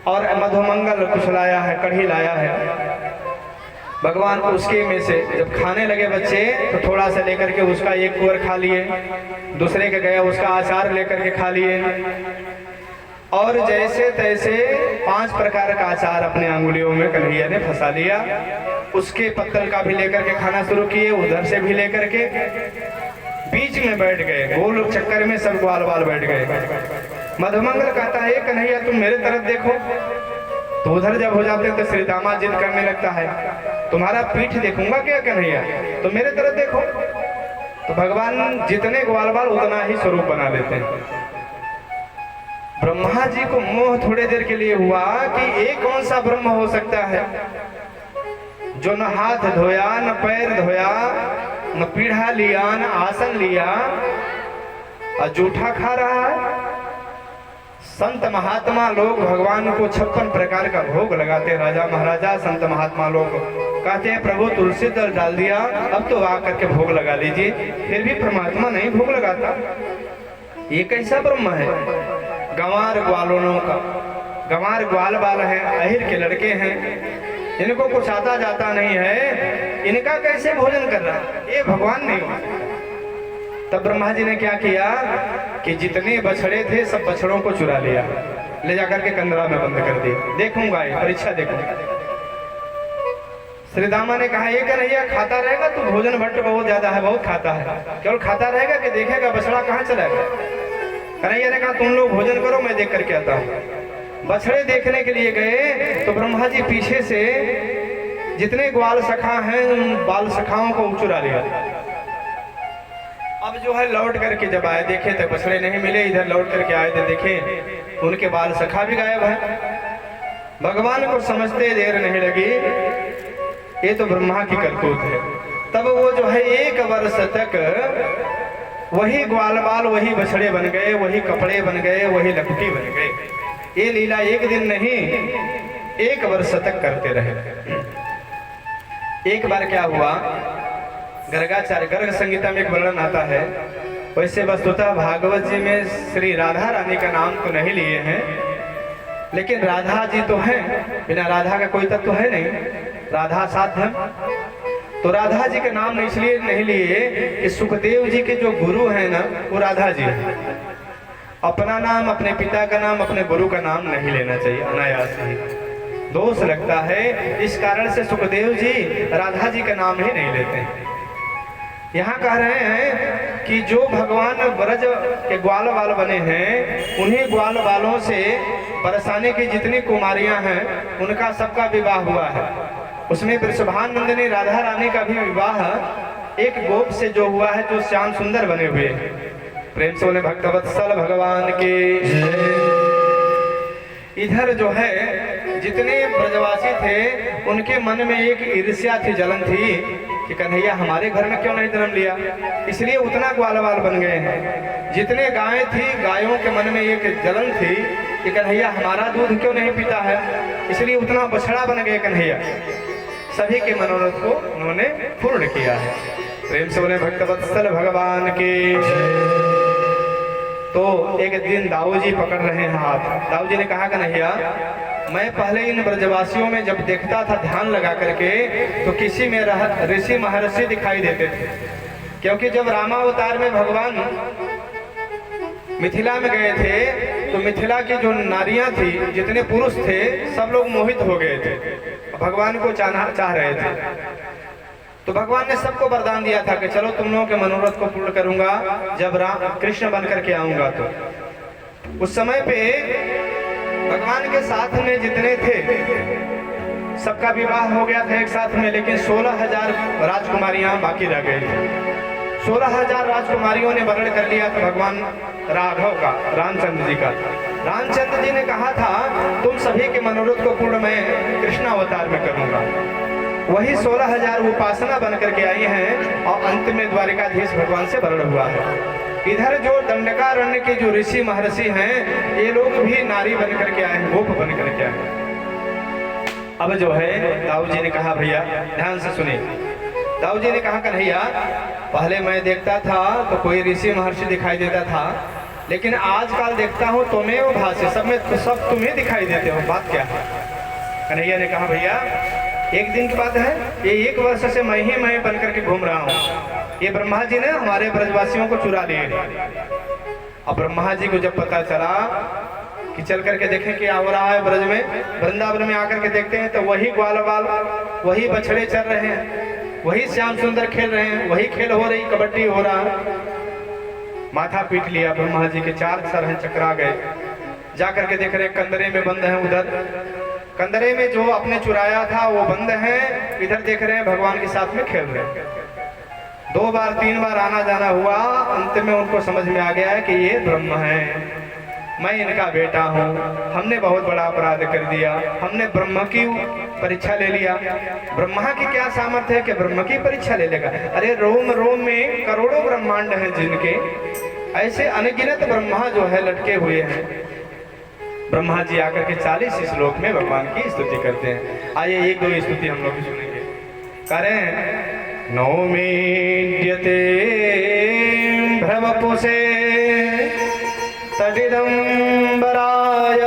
और मधुमंगल कुछ लाया है, कढ़ी लाया है। भगवान उसके में से जब खाने लगे बच्चे तो थोड़ा सा लेकर के उसका एक कुंवर खा लिए, दूसरे के गया उसका अचार लेकर के खा लिए, और जैसे तैसे 5 प्रकार का अचार अपने अंगुलियों में कन्हैया ने फंसा लिया। उसके पत्तल का भी लेकर के खाना शुरू किए, उधर से भी लेकर के बीच में बैठ गए। गोल चक्कर में सब ग्वाल बाल बैठ गए। मधुमंगल कहता है कन्हैया तुम मेरे तरफ देखो। तो उधर जब हो जाते हैं तो श्रीदामा जिद करने लगता है, तुम्हारा पीठ देखूंगा क्या कन्हैया, तो मेरे तरफ देखो। तो भगवान जितने ग्वाल बाल उतना ही स्वरूप बना लेते हैं। ब्रह्मा जी को मोह थोड़े देर के लिए हुआ कि एक कौन सा ब्रह्म हो सकता है जो न हाथ धोया, न पैर धोया, न पीढ़ा लिया, न आसन लिया, और जूठा खा रहा है। संत महात्मा लोग भगवान को 56 प्रकार का भोग लगाते। राजा महाराजा संत महात्मा लोग कहते हैं प्रभु तुलसी दल डाल दिया, अब तो आ करके भोग लगा लीजिए, फिर भी परमात्मा नहीं भोग लगाता। ये कैसा ब्रह्म है? गंवार ग्वालों का, गंवार ग्वाल बाल है, अहिर के लड़के हैं, इनको कुछ आता जाता नहीं है, इनका कैसे भोजन कर रहा? ये भगवान नहीं हो। तब ब्रह्मा जी ने क्या किया कि जितने बछड़े थे सब बछड़ों को चुरा लिया, ले जाकर के कंदरा में बंद कर दिया। देखूंगा ये परीक्षा देखूंगा। श्रीदामा ने कहा ये कन्हैया खाता रहेगा, तू भोजन भट्ट बहुत ज्यादा है, बहुत खाता है, केवल खाता रहेगा कि देखेगा बछड़ा कहाँ चला गया? कन्हैया ने कहा तुम लोग भोजन करो, मैं देख करके आता हूँ। बछड़े देखने के लिए गए तो ब्रह्मा जी पीछे से जितने ग्वाल सखा हैं उन बाल सखाओं को चुरा लिया। अब जो है लौट करके जब आए देखे तो बछड़े नहीं मिले, इधर लौट करके आए थे देखे उनके बाल सखा भी गायब है। भगवान को समझते देर नहीं लगी, ये तो ब्रह्मा की करतूत है। तब वो जो है 1 वर्ष तक वही ग्वाल बाल, वही बछड़े बन गए, वही कपड़े बन गए, वही लपटी बन गए। ये लीला एक दिन नहीं 1 वर्ष तक करते रहे। एक बार क्या हुआ, गर्गाचार्य गर्ग संगीता में एक वर्णन आता है, वैसे वस्तुतः भागवत जी में श्री राधा रानी का नाम तो नहीं लिए हैं, लेकिन राधा जी तो हैं, बिना राधा का कोई तत्व है नहीं, राधा साध्यम। तो राधा जी के नाम इसलिए नहीं लिए कि सुखदेव जी के जो गुरु हैं ना वो राधा जी हैं। अपना नाम, अपने पिता का नाम, अपने गुरु का नाम नहीं लेना चाहिए, अनायास ही दोष लगता है। इस कारण से सुखदेव जी राधा जी का नाम ही नहीं लेते हैं। यहाँ कह रहे हैं कि जो भगवान ब्रज के ग्वाल बाल बने हैं, उन्हीं ग्वाल बालों से बरसाने की जितनी कुमारियां हैं उनका सबका विवाह हुआ है। उसमें वृषभानंदिनी राधा रानी का भी विवाह एक गोप से जो हुआ है, जो श्याम सुंदर बने हुए हैं। प्रेम से बोले भक्तवत्सल भगवान के। इधर जो है जितने ब्रजवासी थे उनके मन में एक ईर्ष्या थी, जलन थी कि कन्हैया हमारे घर में क्यों नहीं जन्म लिया, इसलिए उतना ग्वाल बाल बन गए हैं। जितने गायें थी, गायों के मन में एक जलन थी कि कन्हैया हमारा दूध क्यों नहीं पीता है, इसलिए उतना बछड़ा बन गए कन्हैया। सभी के मनोरथ को उन्होंने पूर्ण किया है। प्रेम से बोले भक्तवत्सल भगवान के। तो एक दिन दाऊ जी पकड़ रहे हैं हाथ। दाऊ जी ने कहा कन्हैया, मैं पहले इन ब्रजवासियों में जब देखता था ध्यान लगा करके, तो किसी में ऋषि महर्षि दिखाई देते थे। क्योंकि जब रामावतार में भगवान मिथिला में गए थे तो मिथिला की जो नारियां थी, जितने पुरुष थे, सब लोग मोहित हो गए थे, भगवान को चाह रहे थे। तो भगवान ने सबको वरदान दिया था कि चलो तुम लोगों के मनोरथ को पूर्ण करूंगा जब राम कृष्ण बन करके आऊंगा। तो उस समय पे भगवान के साथ में जितने थे सबका विवाह हो गया था एक साथ में, लेकिन 16,000 राजकुमारियां बाकी रह गई थी। 16,000 राजकुमारियों ने वर्ण कर लिया था भगवान राघव का, रामचंद्र जी का। रामचंद्र जी ने कहा था तुम सभी के मनोरथ को पूर्ण मैं कृष्ण अवतार में करूंगा। वही 16,000 उपासना बन करके आई हैं और अंत में द्वारिकाधीश भगवान से वर्ण हुआ है। इधर जो दंडकारण्य के जो ऋषि महर्षि हैं, ये लोग भी नारी बन करके आए हैं, गोप बन करके आए हैं। अब जो है दाऊ जी ने कहा, भैया ध्यान से सुनिए। दाऊ जी ने कहा कन्हैया, पहले मैं देखता था तो कोई ऋषि महर्षि दिखाई देता था, लेकिन आजकल देखता हूँ तुम्हें वो भाष्य सब तुम्हें दिखाई देते हो, बात क्या है? कन्हैया ने कहा भैया एक दिन की बात है, ये 1 वर्ष से मैं बन करके घूम रहा हूँ। ये ब्रह्मा जी ने हमारे ब्रजवासियों को चुरा लिए। अब ब्रह्मा जी को जब पता चला कि चल करके देखें क्या हो रहा है ब्रज में, वृंदावन में आकर के देखते हैं तो वही ग्वाल बाल, वही बछड़े चल रहे हैं, वही श्याम सुंदर खेल रहे हैं, वही खेल हो रही, कबड्डी हो रहा है। माथा पीट लिया ब्रह्मा जी के, 4 सरह चकरा गए। जा करके देख रहे कंदरे में बंद है, उधर कंदरे में जो आपने चुराया था वो बंद है, इधर देख रहे हैं भगवान के साथ में खेल रहे हैं। 2 बार 3 बार आना जाना हुआ, अंत में उनको समझ में आ गया है कि ये ब्रह्म है, मैं इनका बेटा हूँ, हमने बहुत बड़ा अपराध कर दिया, हमने ब्रह्म की परीक्षा ले लिया। ब्रह्मा की क्या सामर्थ्य है कि ब्रह्म की परीक्षा ले लेगा? अरे रोम रोम में करोड़ों ब्रह्मांड हैं जिनके, ऐसे अनगिनत ब्रह्मा जो है लटके हुए हैं। ब्रह्मा जी आकर के 40 श्लोक में भगवान की स्तुति करते हैं। आइए 1-2 स्तुति हम लोग भी सुनेंगे। करें नौमीड्यते भ्रवपुषे तडिदंबराय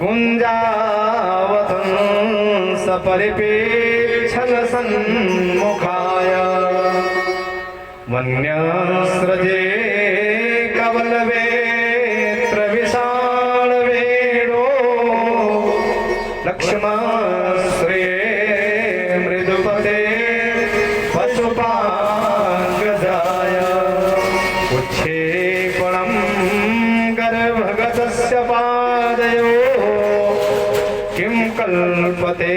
गुंजावतं सपरिपेक्षण सन्मुखाय वन्यस्रजे कवलवे लक्ष्मश्रे मृदुपते पशुपांगजाय उच्छेपणं गर्भगतस्य पादयो किं कल्पते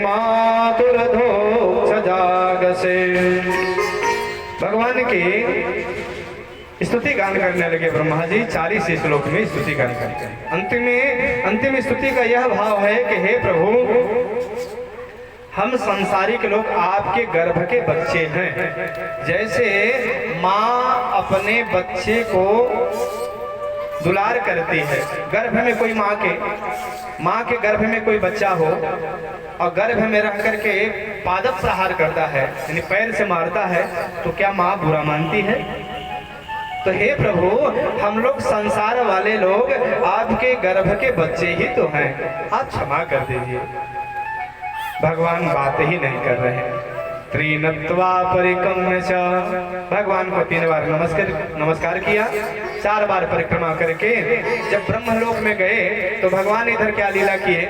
मातुरधोक्ष जागसे। भगवान की स्तुति गान करने लगे ब्रह्मा जी, 40 श्लोक में स्तुति गान करते हैं। अंतिम स्तुति का यह भाव है कि हे प्रभु, हम संसारिक लोग आपके गर्भ के बच्चे हैं। जैसे माँ अपने बच्चे को दुलार करती है, गर्भ में कोई माँ के गर्भ में कोई बच्चा हो और गर्भ में रह करके पादप प्रहार करता है, यानी पैर से मारता है, तो क्या माँ बुरा मानती है? तो हे प्रभु, हम लोग संसार वाले लोग आपके गर्भ के बच्चे ही तो हैं, आप क्षमा कर दीजिए। भगवान बात ही नहीं कर रहे। त्रिनत्वा परिक्रम्य च, भगवान को 3 बार नमस्कार किया, 4 बार परिक्रमा करके जब ब्रह्मलोक में गए तो भगवान इधर क्या लीला किए?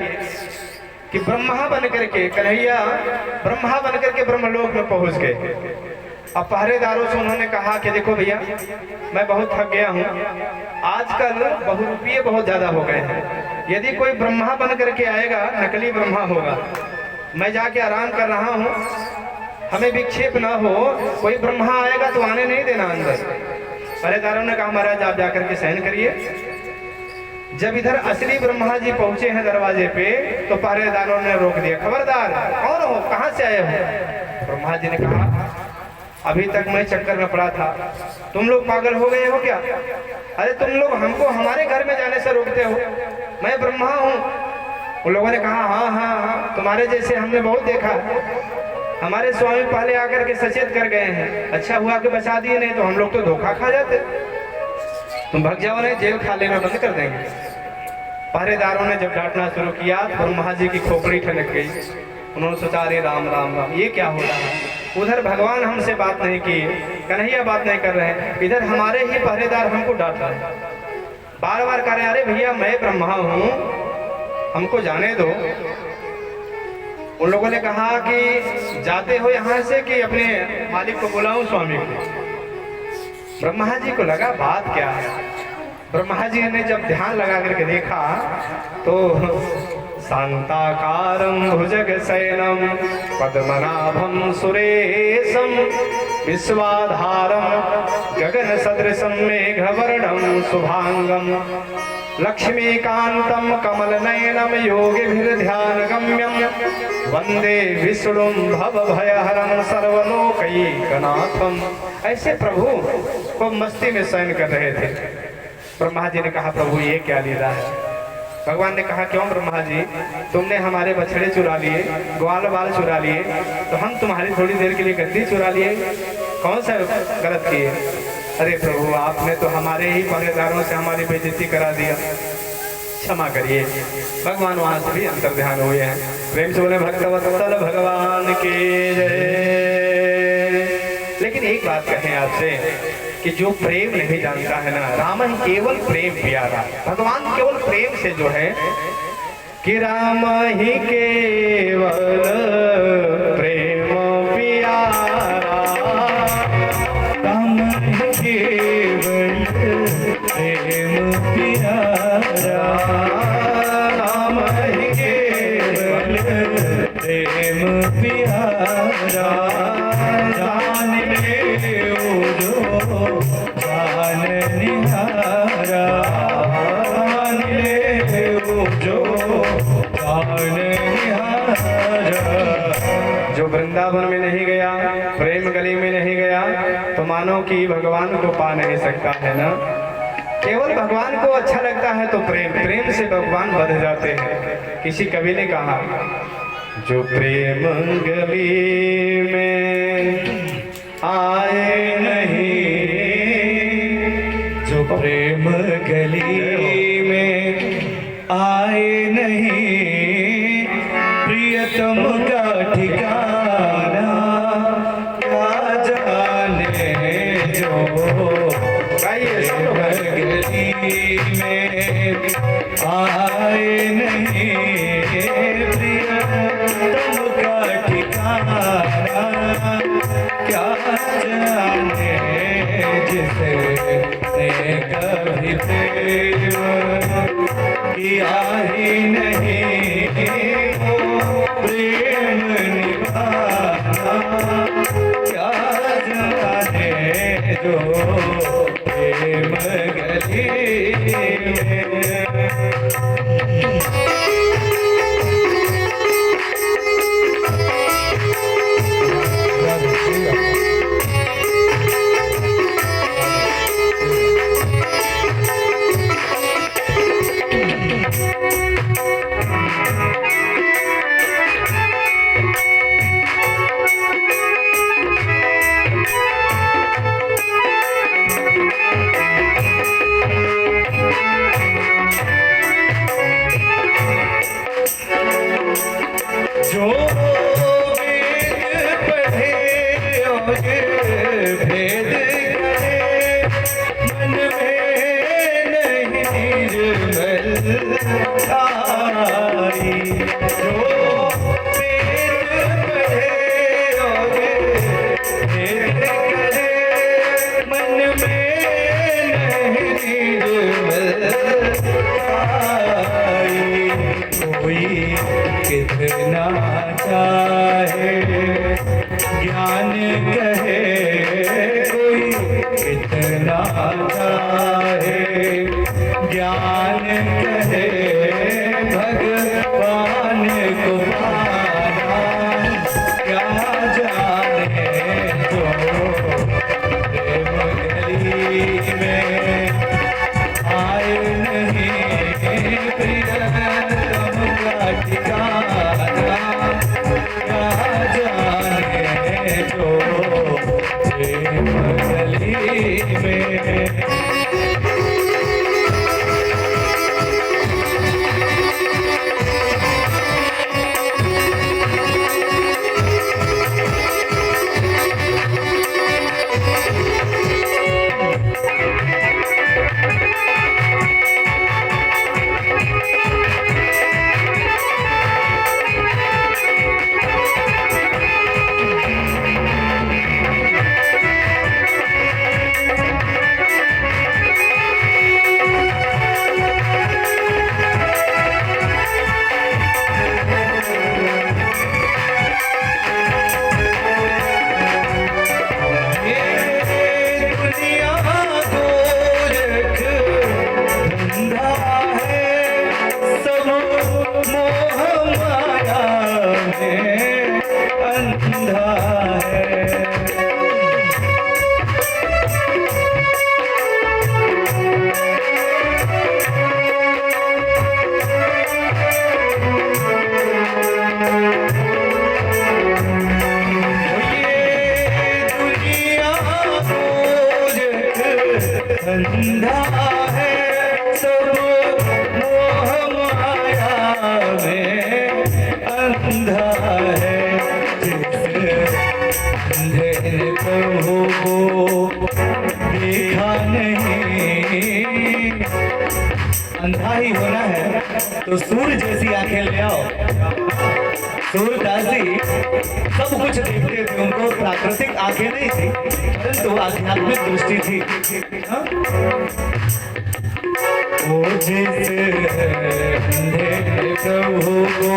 कि ब्रह्मा बन करके कन्हैया ब्रह्मा बन करके ब्रह्मलोक में पहुंच गए। अब पहरेदारों से उन्होंने कहा कि देखो भैया, मैं बहुत थक गया हूँ, आजकल बहुरूपीय बहुत ज्यादा हो गए हैं, यदि कोई ब्रह्मा बन करके आएगा नकली ब्रह्मा होगा, मैं जाके आराम कर रहा हूँ, हमें विक्षेप ना हो, कोई ब्रह्मा आएगा तो आने नहीं देना अंदर। पहरेदारों ने कहा महाराज आप जाकर के सहन करिए। जब इधर असली ब्रह्मा जी पहुंचे हैं दरवाजे पे तो पहरेदारों ने रोक दिया, खबरदार कौन हो, कहां से आए हो? ब्रह्मा जी ने कहा अभी तक मैं चक्कर में पड़ा था, तुम लोग पागल हो गए हो क्या? अरे तुम लोग हमको हमारे घर में जाने से रोकते हो, मैं ब्रह्मा हूँ। उन लोगों ने कहा हाँ हाँ हाँ, तुम्हारे जैसे हमने बहुत देखा, हमारे स्वामी पहले आकर के सचेत कर गए हैं, अच्छा हुआ कि बचा दिए, नहीं तो हम लोग तो धोखा खा जाते, तुम भाग जाओ, नहीं जेल खाले में बंद कर देंगे। पहरेदारों ने जब डांटना शुरू किया तो ब्रह्मा जी की खोपड़ी ठनक गई। उन्होंने सोचा अरे राम राम राम, ये क्या हो रहा है? उधर भगवान हमसे बात नहीं की, कन्हैया बात नहीं कर रहे हैं, इधर हमारे ही पहरेदार हमको डांट रहे हैं, बार बार कह रहे हैं अरे भैया मैं ब्रह्मा हूँ, हमको जाने दो। उन लोगों ने कहा कि जाते हो यहाँ से कि अपने मालिक को बुलाऊं, स्वामी को? ब्रह्मा जी को लगा बात क्या है। ब्रह्मा जी ने जब ध्यान लगा करके देखा तो शांताकारं भुजगशयनं पद्मनाभं सुरेशं विश्वाधारं गगनसदृशं मेघवर्णं शुभांगं लक्ष्मीकान्तं कमलनयनं योगिभिर्ध्यानगम्यं वंदे विष्णुं भवभयहरं सर्वलोकैकनाथं। ऐसे प्रभु को मस्ती में शयन कर रहे थे। ब्रह्मा जी ने कहा प्रभु ये क्या लीला है? भगवान ने कहा क्यों ब्रह्मा जी, तुमने हमारे बछड़े चुरा लिए, ग्वाल बाल चुरा लिए, तो हम तुम्हारी थोड़ी देर के लिए गद्दी चुरा लिए, कौन सा गलत किए? अरे प्रभु आपने तो हमारे ही पहरेदारों से हमारी बेइज्जती करा दिया, क्षमा करिए। भगवान वहां से भी अंतर ध्यान हुए हैं। प्रेम से बोले भक्तवत्सल भगवान के जय। लेकिन एक बात कहें आपसे कि जो प्रेम नहीं जानता है ना, राम ही केवल प्रेम प्यारा, भगवान केवल प्रेम से जो है कि राम ही केवल प्रेम प्यारा, राम ही केवल प्रेम प्यारा, राम ही केवल प्रेम प्यारा, जान ले जो जान निहारा, जान ले जो जान निहारा। जो वृंदावन में नहीं गया, प्रेम गली में नहीं गया, तो मानो कि भगवान को पा नहीं सकता है ना। केवल भगवान को अच्छा लगता है तो प्रेम, प्रेम से भगवान बढ़ जाते हैं। किसी कवि ने कहा जो प्रेम गली में आए नहीं, जो प्रेम गली में आए नहीं, प्रियतम का ठिकाना क्या जाने। जो गली में आए नहीं, प्रियतम का ठिकाना क्या जाने। जिसे ने कभी प्रेम किया ही नहीं, वो प्रेम निभाना क्या जाने। जो प्रेम गली में जो वेद पढ़े और भेद करे, मन में नहीं निर्मल आई। जो कितना चाहे, ज्ञान कहे कोई कितना चाहे, ज्ञान कहे भगवान को पाना, क्या जाने जो प्रेम गली में आए नहीं प्रियतम का ठिकाना, क्या जाने जो प्रेम गली में। अंधा है सब मोह माया में, अंधा है जिस अंधे ने प्रभु को देखा नहीं। अंधा ही होना है तो सूर्य जैसी आंखें ले आओ। सूरदास जी सब कुछ देखते थे, उनको प्राकृतिक आंखें नहीं थी परंतु आध्यात्मिक दृष्टि थी। हाँ? वो जिस अंधे प्रभु को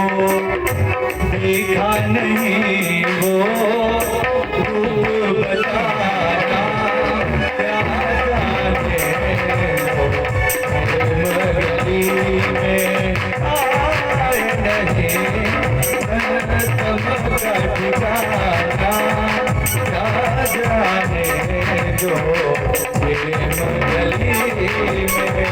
देखा नहीं वो रूप बताना, क्या जाने वो मगली में आए नहीं का ठिकाना, क्या जाने जो प्रेम गली में।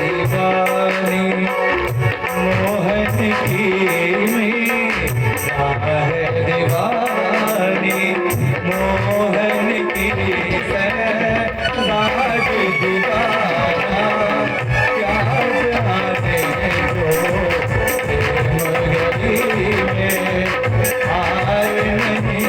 दीवानी मोहन की मीरा है दीवानी मोहन की सहज दीवाना क्या जाने जो प्रेम गली में आए नहीं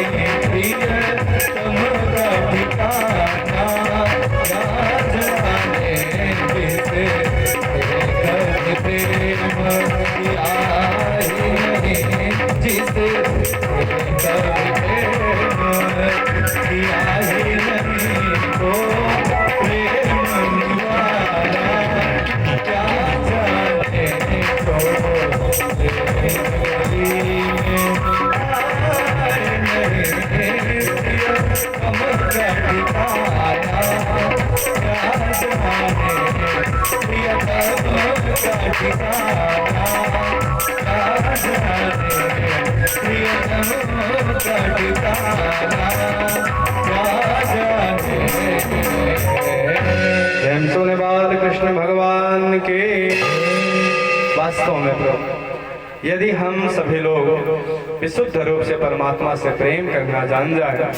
वास्तव में प्रभु यदि हम सभी लोग विशुद्ध रूप से परमात्मा से प्रेम करना जान जाए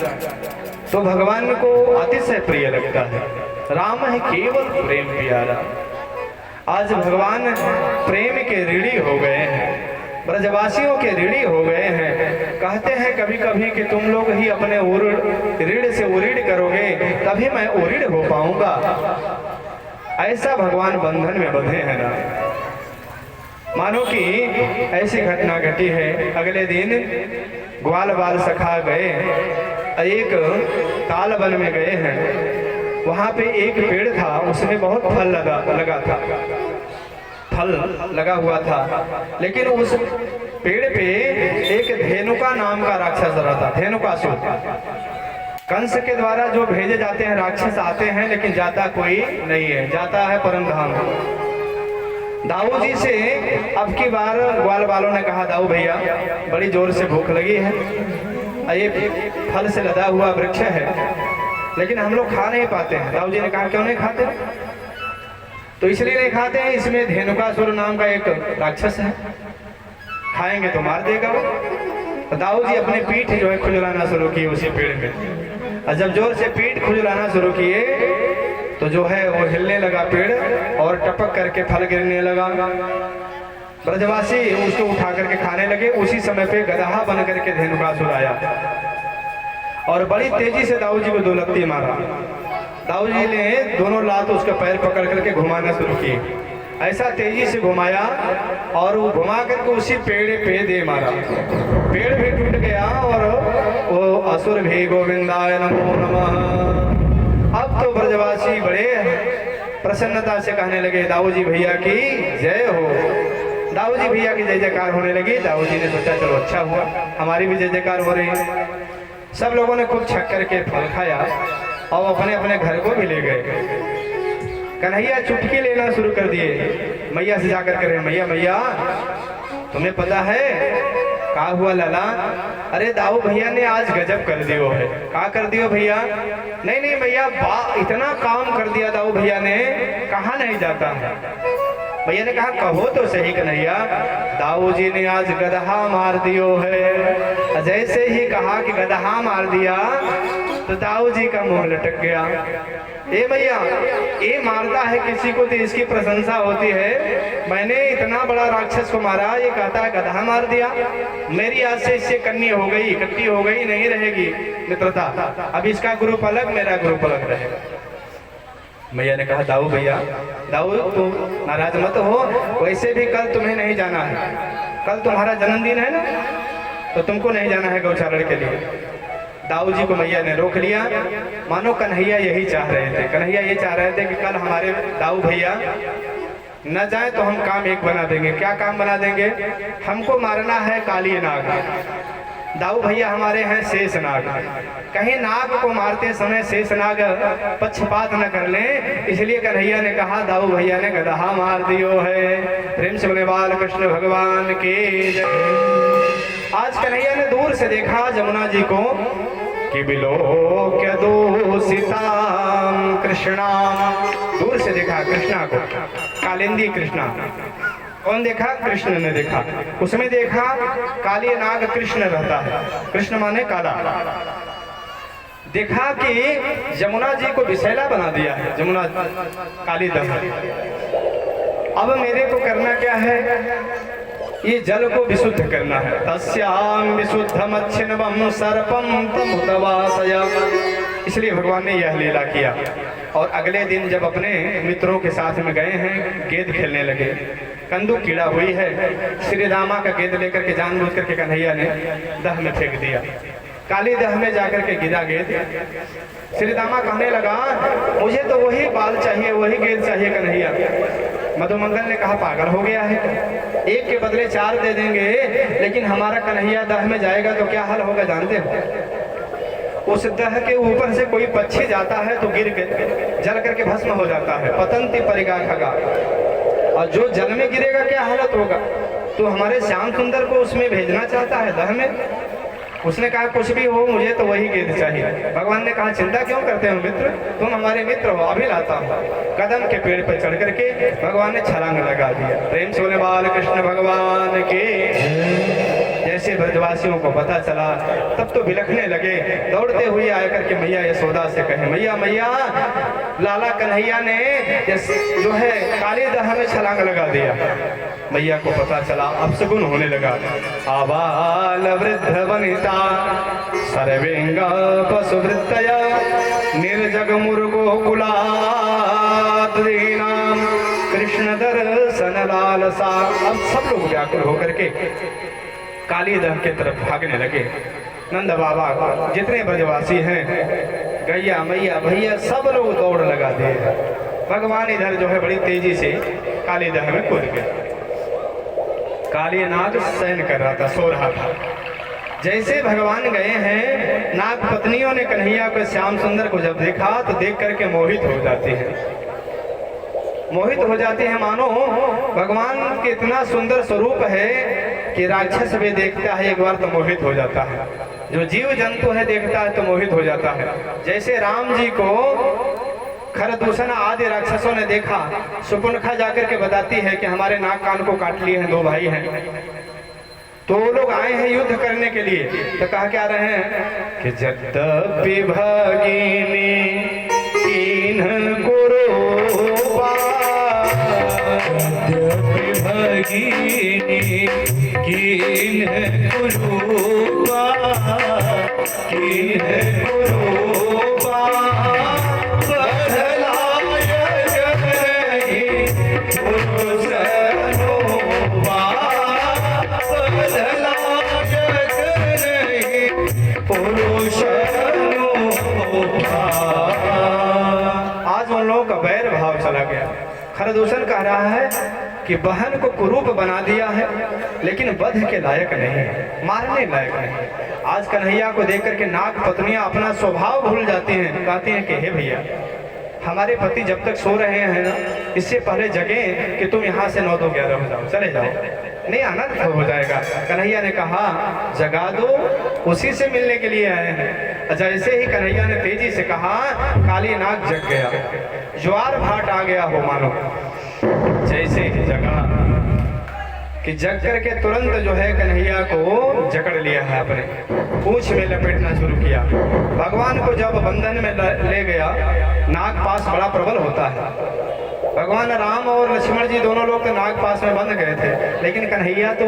तो भगवान को अतिशय प्रिय लगता है। राम है केवल प्रेम प्यारा। आज भगवान प्रेम के ऋणी हो गए हैं, ब्रजवासियों के ऋणी हो गए हैं। कहते हैं कभी कभी कि तुम लोग ही अपने ऋण से उऋण करोगे तभी मैं उऋण हो पाऊंगा। ऐसा भगवान बंधन में बंधे हैं ना। मानो कि ऐसी घटना घटी है। अगले दिन ग्वाल बाल सखा गए, एक ताल वन में गए हैं। वहां पे एक पेड़ था, उसमें बहुत फल लगा था, फल लगा हुआ था। लेकिन उस पेड़ पे एक धेनुका नाम का राक्षस रहता, धेनुकासुर। कंस के द्वारा जो भेजे जाते हैं राक्षस आते हैं, लेकिन जाता कोई नहीं है, जाता है परम धाम। दाऊ जी से अब की बार ग्वाल बालों ने कहा, दाऊ भैया बड़ी जोर से भूख लगी है, ये फल से लदा हुआ वृक्ष है लेकिन हम लोग खा नहीं पाते हैं। दाऊ जी ने कहा क्यों नहीं खाते? तो इसलिए नहीं खाते हैं, इसमें धेनुकासुर नाम का एक राक्षस है, खाएंगे तो मार देगा वो। तो दाऊ जी अपने पीठ जो है खुजलाना शुरू की उसी पेड़ में, और जब जोर से पीठ खुजलाना शुरू किए तो जो है वो हिलने लगा पेड़ और टपक करके फल गिरने लगा। ब्रजवासी उसको उठा करके खाने लगे। उसी समय पे गदहा बन करके धेनुकासुर आया और बड़ी तेजी से दाऊ जी को दो लत्ती मारा। दाऊ जी ने दोनों लात उसका पैर पकड़ करके घुमाना शुरू किए। ऐसा तेजी से घुमाया और वो घुमा करके उसी पेड़ पे दे मारा। पेड़ भी टूट गया और वो असुर भी गोविंदाय नमो नमः। अब तो ब्रजवासी बड़े प्रसन्नता से कहने लगे, दाऊ जी भैया की जय हो। दाऊ जी भैया की जय जयकार होने लगी। दाऊ जी ने सोचा चलो अच्छा हुआ, हमारी भी जय जयकार हो रही है। सब लोगों ने खूब छक करके फल खाया और अपने अपने घर को भी ले गए। कन्हैया चुटकी लेना शुरू कर दिए। मैया से जाकर कह रहे, मैया मैया तुम्हें पता है का हुआ लाला? अरे दाऊ भैया ने आज गजब कर दियो है। का कर दियो भैया? नहीं नहीं भैया, इतना काम कर दिया दाऊ भैया ने, कहाँ नहीं जाता है। भैया ने कहा कहो तो सही कन्हैया। दाऊ जी ने आज गदहा मार दियो है। जैसे ही कहा कि गदहा मार दिया तो दाऊ जी का मुंह लटक गया। ए भैया, ये मारता है किसी को तो इसकी प्रशंसा होती है। मैंने इतना बड़ा राक्षस को मारा, ये कहता है गधा मार दिया। मेरी आज से इससे कन्नी हो गई, इकट्ठी हो गई, नहीं रहेगी मित्रता। अब इसका ग्रुप अलग, मेरा ग्रुप अलग रहेगा। मैया ने कहा दाऊ भैया, दाऊ तू नाराज मत हो, वैसे भी कल तुम्हें नहीं जाना है, कल तुम्हारा जन्मदिन है ना, तो तुमको नहीं जाना है गौचारण के लिए। दाऊ जी को मैया ने रोक लिया। मानो कन्हैया यही चाह रहे थे, कन्हैया ये चाह रहे थे कि कल हमारे दाऊ भैया न जाए तो हम काम एक बना देंगे। क्या काम बना देंगे? हमको मारना है काली नाग। दाऊ भैया हमारे हैं शेष नाग। कहीं नाग को मारते समय शेष नाग पक्षपात न कर ले, इसलिए कन्हैया ने कहा दाऊ भैया ने गदहा मार दियो है। प्रेम से बोले बाल कृष्ण भगवान के जय। आज कन्हैया ने दूर से देखा जमुना जी को कि बिलोक्य दूषितां कृष्णा। दूर से देखा कृष्णा को, कालिंदी कृष्णा। कौन देखा? कृष्ण ने देखा। उसमें देखा काली नाग कृष्ण रहता है, कृष्ण माने काला। देखा कि जमुना जी को विषैला बना दिया है, जमुना काली दह। अब मेरे को करना क्या है? ये जल को विशुद्ध करना है। तस्याम विशुद्धम अच्छिन्नवम सर्पम तमुतवासय। इसलिए भगवान ने यह लीला किया। और अगले दिन जब अपने मित्रों के साथ में गए हैं, गेंद खेलने लगे। कंदू कीड़ा हुई है, श्री रामा का गेंद लेकर के जानबूझ करके कन्हैया ने दह में फेंक दिया। काली दह में जाकर के गिरा गेंद। श्री रामा कहने लगा मुझे तो वही बाल चाहिए, वही गेंद चाहिए कन्हैया। मधुमंगल ने कहा पागल हो गया है, एक के बदले चार दे देंगे, लेकिन हमारा कन्हैया दह में जाएगा तो क्या हाल होगा जानते हो? उस दह के ऊपर से कोई पक्षी जाता है तो गिर के जल करके भस्म हो जाता है। पतंती परिगा खगा। और जो जल में गिरेगा क्या हालत होगा? तो हमारे श्याम सुंदर को उसमें भेजना चाहता है दह में। उसने कहा कुछ भी हो मुझे तो वही गेंद चाहिए। भगवान ने कहा चिंता क्यों करते हो मित्र, तुम हमारे मित्र हो, अभी लाता हूँ। कदम के पेड़ पर चढ़ करके भगवान ने छलांग लगा दिया। प्रेम से बोले बाल कृष्ण भगवान के। जैसे ब्रजवासियों को पता चला तब तो बिलखने लगे, दौड़ते हुए आए करके मैया यशोदा से कहे मैया मैया लाला कन्हैया ने जो है काली दह में छलांग लगा दिया। मैया को पता चला, अपशगुन होने लगा। आबाल वृद्ध वनिता सर्वेंग पशुवृत्तया निर्जग मुर्गो कुलात दीनाम कृष्ण दर्शन लालसा। अब सब लोग व्याकुल होकर के काली दह के तरफ भागने लगे। नंद बाबा जितने ब्रजवासी हैं, गैया मैया भैया सब लोग दौड़ लगा दिए। भगवान इधर जो है बड़ी तेजी से काली दह में कूद गए। काली नाग शयन कर रहा था, सो रहा था। जैसे भगवान गए हैं, नाग पत्नियों ने कन्हैया को श्याम सुंदर को जब देखा तो देख करके मोहित हो जाती हैं, मोहित हो जाती है। मानो भगवान के इतना सुंदर स्वरूप है कि राक्षस भी देखता है एक बार तो मोहित हो जाता है, जो जीव जंतु है देखता है तो मोहित हो जाता है। जैसे राम जी को खरदूषण आदि राक्षसों ने देखा, सुपुनखा जाकर के बताती है कि हमारे नाक कान को काट लिए हैं, दो भाई हैं, तो वो लोग आए हैं युद्ध करने के लिए। तो कहा क्या रहे हैं कि जद्यपि भगिनी इनको रोपा, यद्यपि भगिनी किन्ह कुरूपा, किन्ह कुरूपा आज उन लोगों का वैर भाव चला गया। खरदूषण कह रहा है कि बहन को कुरूप बना दिया है लेकिन वध के लायक नहीं है, मारने लायक नहीं। आज कन्हैया को देख करके नाग पत्नियां अपना स्वभाव भूल जाती हैं, कहती हैं कि हे भैया हमारे पति जब तक सो रहे हैं ना, इससे पहले जगे कि तुम यहाँ से 9 2 11 हो जाओ, चले जाओ, नहीं अनर्थ हो जाएगा। कन्हैया ने कहा जगा दो, उसी से मिलने के लिए आए हैं। जैसे ही कन्हैया ने तेजी से कहा, काली नाग जग गया, ज्वार भाट आ गया हो मानो। जैसे ही जगा कि जग करके तुरंत जो है कन्हैया को जकड़ लिया है, अपने पूंछ में लपेटना शुरू किया। भगवान को जब बंधन में ले गया, नाग पास बड़ा प्रबल होता है। भगवान राम और लक्ष्मण जी दोनों लोग तो नाग पास में बंध गए थे, लेकिन कन्हैया तो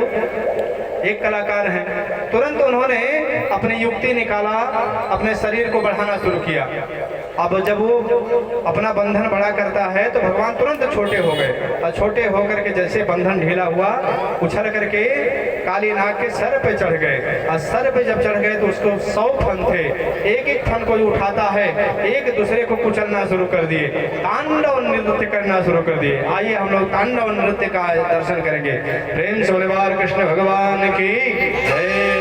एक कलाकार हैं। तुरंत उन्होंने अपनी युक्ति निकाला, अपने शरीर को बढ़ाना शुरू किया। अब जब वो अपना बंधन बड़ा करता है तो भगवान तुरंत छोटे हो गए, और छोटे होकर के जैसे बंधन ढीला हुआ, उछल करके काली नाग के सर पे चढ़ गए। और सर पे जब चढ़ गए तो उसको 100 फन थे, एक एक फन को उठाता है, एक दूसरे को कुचलना शुरू कर दिए, तांडव नृत्य करना शुरू कर दिए। आइए हम लोग तांडव नृत्य का दर्शन करेंगे। प्रेम से बोले बाल कृष्ण भगवान की जय।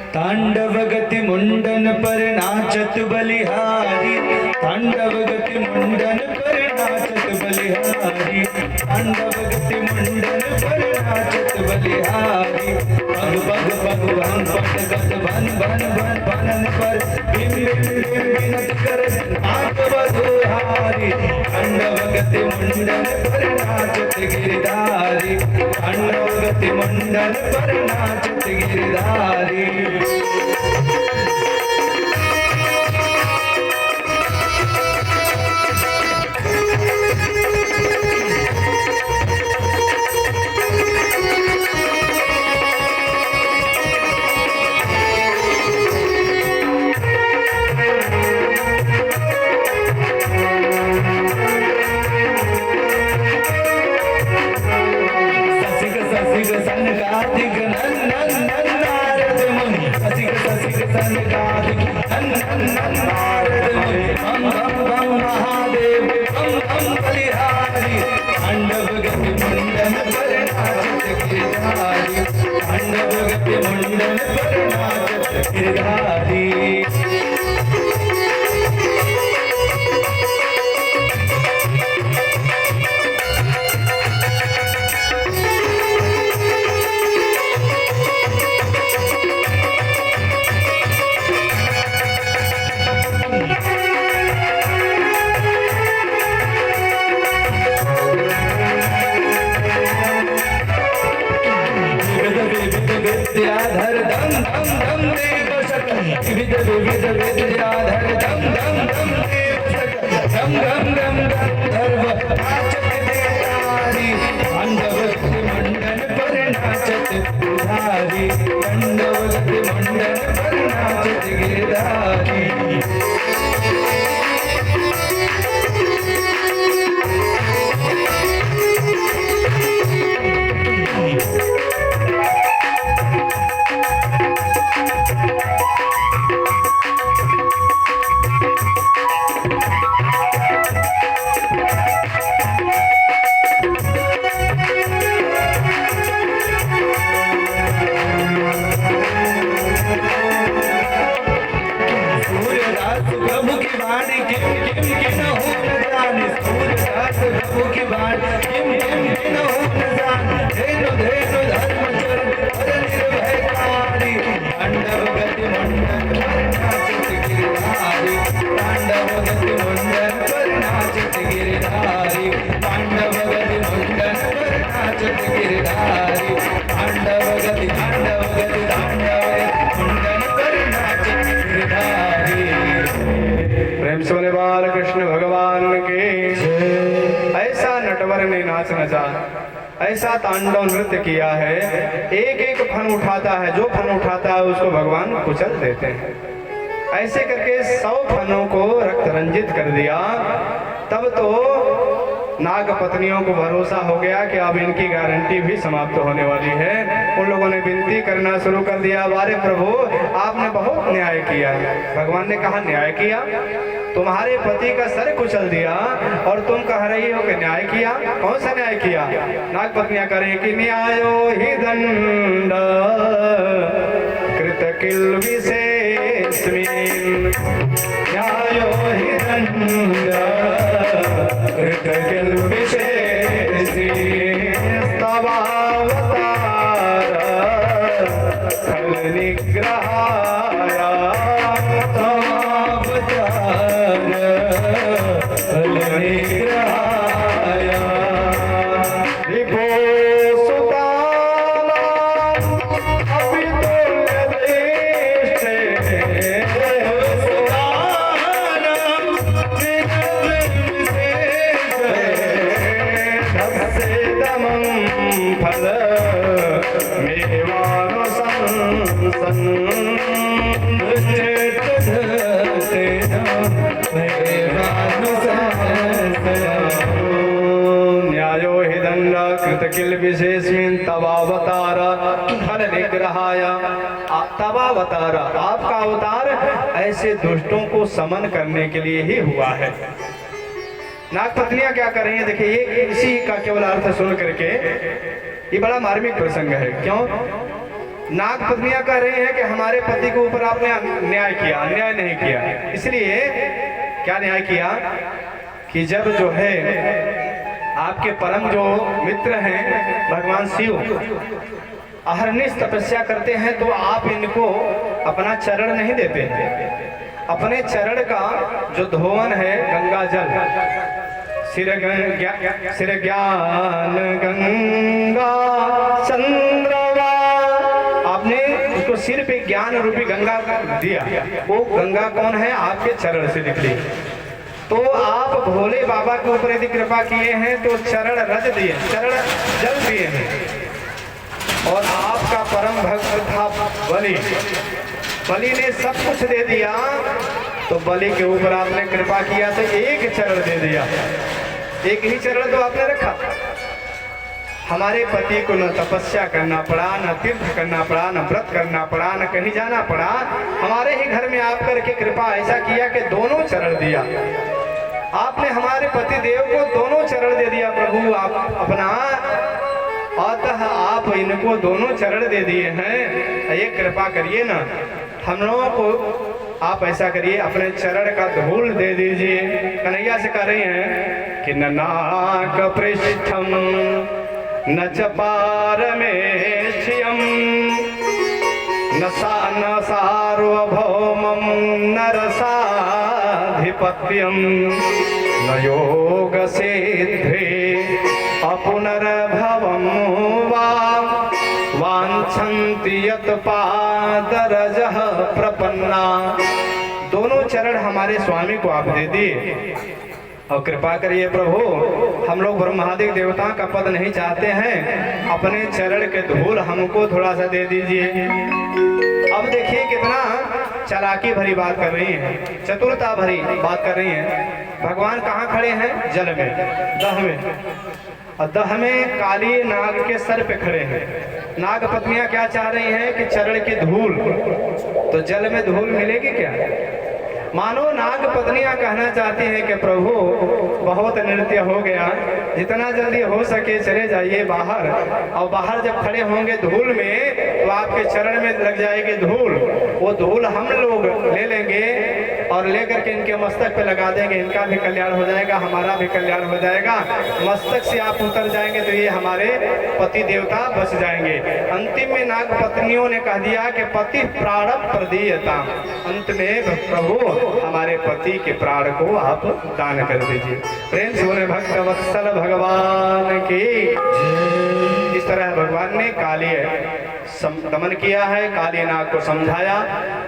तांडव गति मुंडन पर नाचत बलिहारी, तांडव गति मुंडन पर नाचत बलिहारी, तांडव गति मुंडन पर नाचत बलिहारी। पग पग पग भन पग गत भन भन भन भनन पर बिन बिन बिन बिनत कर नाच बधुहारी। तांडव गति मुंडन पर नाचत गिरधारी, तांडव गति मुंडन पर नाचत गिरधारी। विविध विविध विद्याधर धम धम धम देव सकल धम धम धम गंधर्व नाचत देवतारी पांडव मंडन पर नाचत गिरधारी पांडव मंडन पर नाचत गिरधारी प्रेम से बोले बाल कृष्ण भगवान के। ऐसा नटवर ने नाच नचा, ऐसा तांडव नृत्य किया है, एक एक फन उठाता है, जो फन उठाता है उसको भगवान कुचल देते हैं। ऐसे करके 100 फनों को रक्त रंजित कर दिया। तब तो नाग पत्नियों को भरोसा हो गया कि अब इनकी गारंटी भी समाप्त होने वाली है। उन लोगों ने विनती करना शुरू कर दिया, वारे प्रभु आपने बहुत न्याय किया है। भगवान ने कहा न्याय किया? तुम्हारे पति का सर कुचल दिया और तुम कह रही हो कि न्याय किया? कौन सा न्याय किया? नाग पत्नियां कह रही कि न्यायो ही दंड कृत किल विशेषमिन्, न्यायो हि दंड कृत किल विशेषमिन्, स्तवावतार फल निग्रहाय, स्तवावतार फल निग्रहाय, विभो न्यायो हि दंड कृत किल विशेषमिन्, तवावतार फल निग्रहाय। तवावतार, आपका अवतार ऐसे दुष्टों को समन करने के लिए ही हुआ है। नाग पत्नियां क्या कर रही हैं? देखिए, ये इसी का केवल अर्थ सुन करके ये बड़ा मार्मिक प्रसंग है। क्यों? नाग पत्नियां कह रही हैं कि हमारे पति के ऊपर आपने न्याय किया, अन्याय नहीं किया। इसलिए क्या न्याय किया कि जब जो है आपके परम जो मित्र हैं भगवान शिव अहरनिश तपस्या करते हैं, तो आप इनको अपना चरण नहीं देते। अपने चरण का जो धोवन है गंगा जल, सिर ज्ञान गंगा चंद्रवा, आपने उसको सिर पे ज्ञान रूपी गंगा दिया। वो गंगा कौन है? आपके चरण से निकली। तो आप भोले बाबा के ऊपर यदि कृपा किए हैं तो चरण रज दिए, चरण जल दिए हैं। और आपका परम भक्त था बलि, बलि ने सब कुछ दे दिया। तो बलि के ऊपर आपने कृपा किया तो एक चरण दे दिया, एक ही चरण तो आपने रखा। हमारे पति को न तपस्या करना पड़ा, न तीर्थ करना पड़ा, न व्रत करना पड़ा, न कहीं जाना पड़ा। हमारे ही घर में आप करके कृपा ऐसा किया कि दोनों चरण दिया। आपने हमारे पति देव को दोनों चरण दे दिया प्रभु आप अपना, अतः आप इनको दोनों चरण दे दिए हैं। ये कृपा करिए ना, हम लोगों को आप ऐसा करिए, अपने चरण का धूल दे दीजिए। कन्हैया से कह रही हैं कि न नाक पृष्ठम न च पारमेष्ठियम न सार्वभौमं न रसाधिपत्यं न योग सिद्धे अपुनर्भवं वा वाञ्छन्ति यत् पादरजः प्रपद्यते पन्ना, दोनों चरण हमारे स्वामी को आप दे दिए और कृपा करिए प्रभु, हम लोग ब्रह्मादिक देवताओं का पद नहीं चाहते हैं, अपने चरण के धूल हमको थोड़ा सा दे दीजिए। अब देखिए कितना चालाकी भरी बात कर रही हैं, चतुरता भरी बात कर रही हैं। भगवान कहाँ खड़े हैं? जल में, दह में, और दह में काली नाग के सर पे खड़े हैं। नाग पत्नियां क्या चाह रही हैं कि चरण की धूल, तो जल में धूल मिलेगी क्या? मानो नाग पत्नियां कहना चाहती हैं कि प्रभु बहुत नृत्य हो गया, जितना जल्दी हो सके चले जाइए बाहर, और बाहर जब खड़े होंगे धूल में तो आपके चरण में लग जाएगी धूल, वो धूल हम लोग ले लेंगे और लेकर के इनके मस्तक पे लगा देंगे, इनका भी कल्याण हो जाएगा, हमारा भी कल्याण हो जाएगा। मस्तक से आप उतर जाएंगे तो ये हमारे पति देवता बच जाएंगे। अंतिम में नाग पत्नियों ने कह दिया कि पति प्राणम प्रदीयता, अंत में प्रभु हमारे पति के प्राण को आप दान कर दीजिए। प्रेम से बोले भक्त वत्सल भगवान की। इस तरह भगवान ने काली दमन किया है, काली नाग को समझाया,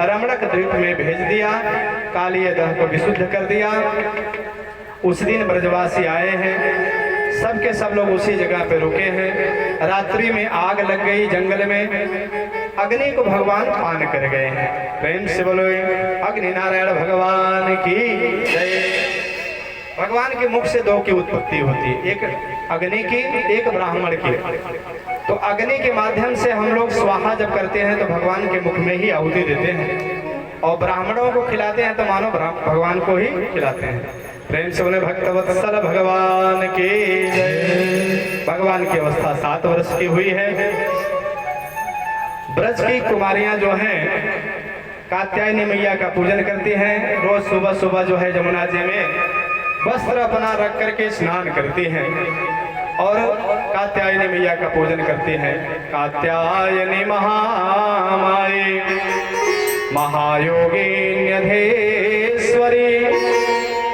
रमणक द्वीप में भेज दिया, काली दह को विशुद्ध कर दिया। उस दिन ब्रजवासी आए हैं, सब के सब लोग उसी जगह पे रुके हैं। रात्रि में आग लग गई जंगल में, अग्नि को भगवान पान कर गए हैं। प्रेम से बोलो अग्नि नारायण भगवान की जय। भगवान के मुख से दो की उत्पत्ति होती है, एक अग्नि की, एक ब्राह्मण की। तो अग्नि के माध्यम से हम लोग स्वाहा जब करते हैं तो भगवान के मुख में ही आहुति देते हैं, और ब्राह्मणों को खिलाते हैं तो मानो भगवान को ही खिलाते हैं। प्रेम से बोले भक्त वत्सल भगवान की जय। भगवान की अवस्था 7 वर्ष की हुई है। ब्रज की कुमारियां जो हैं कात्यायनी मैया का पूजन करती हैं। रोज सुबह सुबह जो है जमुना जी में वस्त्र अपना रख करके स्नान करती हैं और कात्यायनी मैया का पूजन करती हैं। कात्यायनी महामाई महायोगिन्यधेश्वरी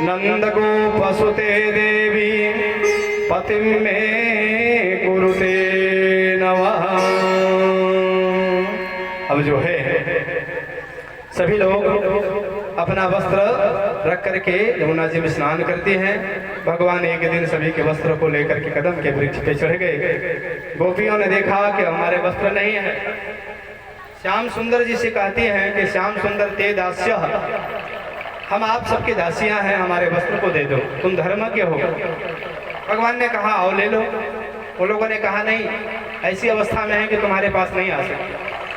नंद गोपसुते देवी पतिं मे कुरुते नमः। अब जो है सभी लोग अपना वस्त्र रख करके यमुना जी में स्नान करते हैं। भगवान एक दिन सभी के वस्त्र को लेकर के कदम के वृक्ष पे चढ़ गए। गोपियों ने देखा कि हमारे वस्त्र नहीं है। श्याम सुंदर जी से कहती हैं कि श्याम सुंदर ते दास्य, हम आप सबके दासियां हैं, हमारे वस्त्र को दे दो, तुम धर्मज्ञ हो। भगवान ने कहा आओ ले लो। उन लोगों ने कहा नहीं, ऐसी अवस्था में है कि तुम्हारे पास नहीं आ सकते।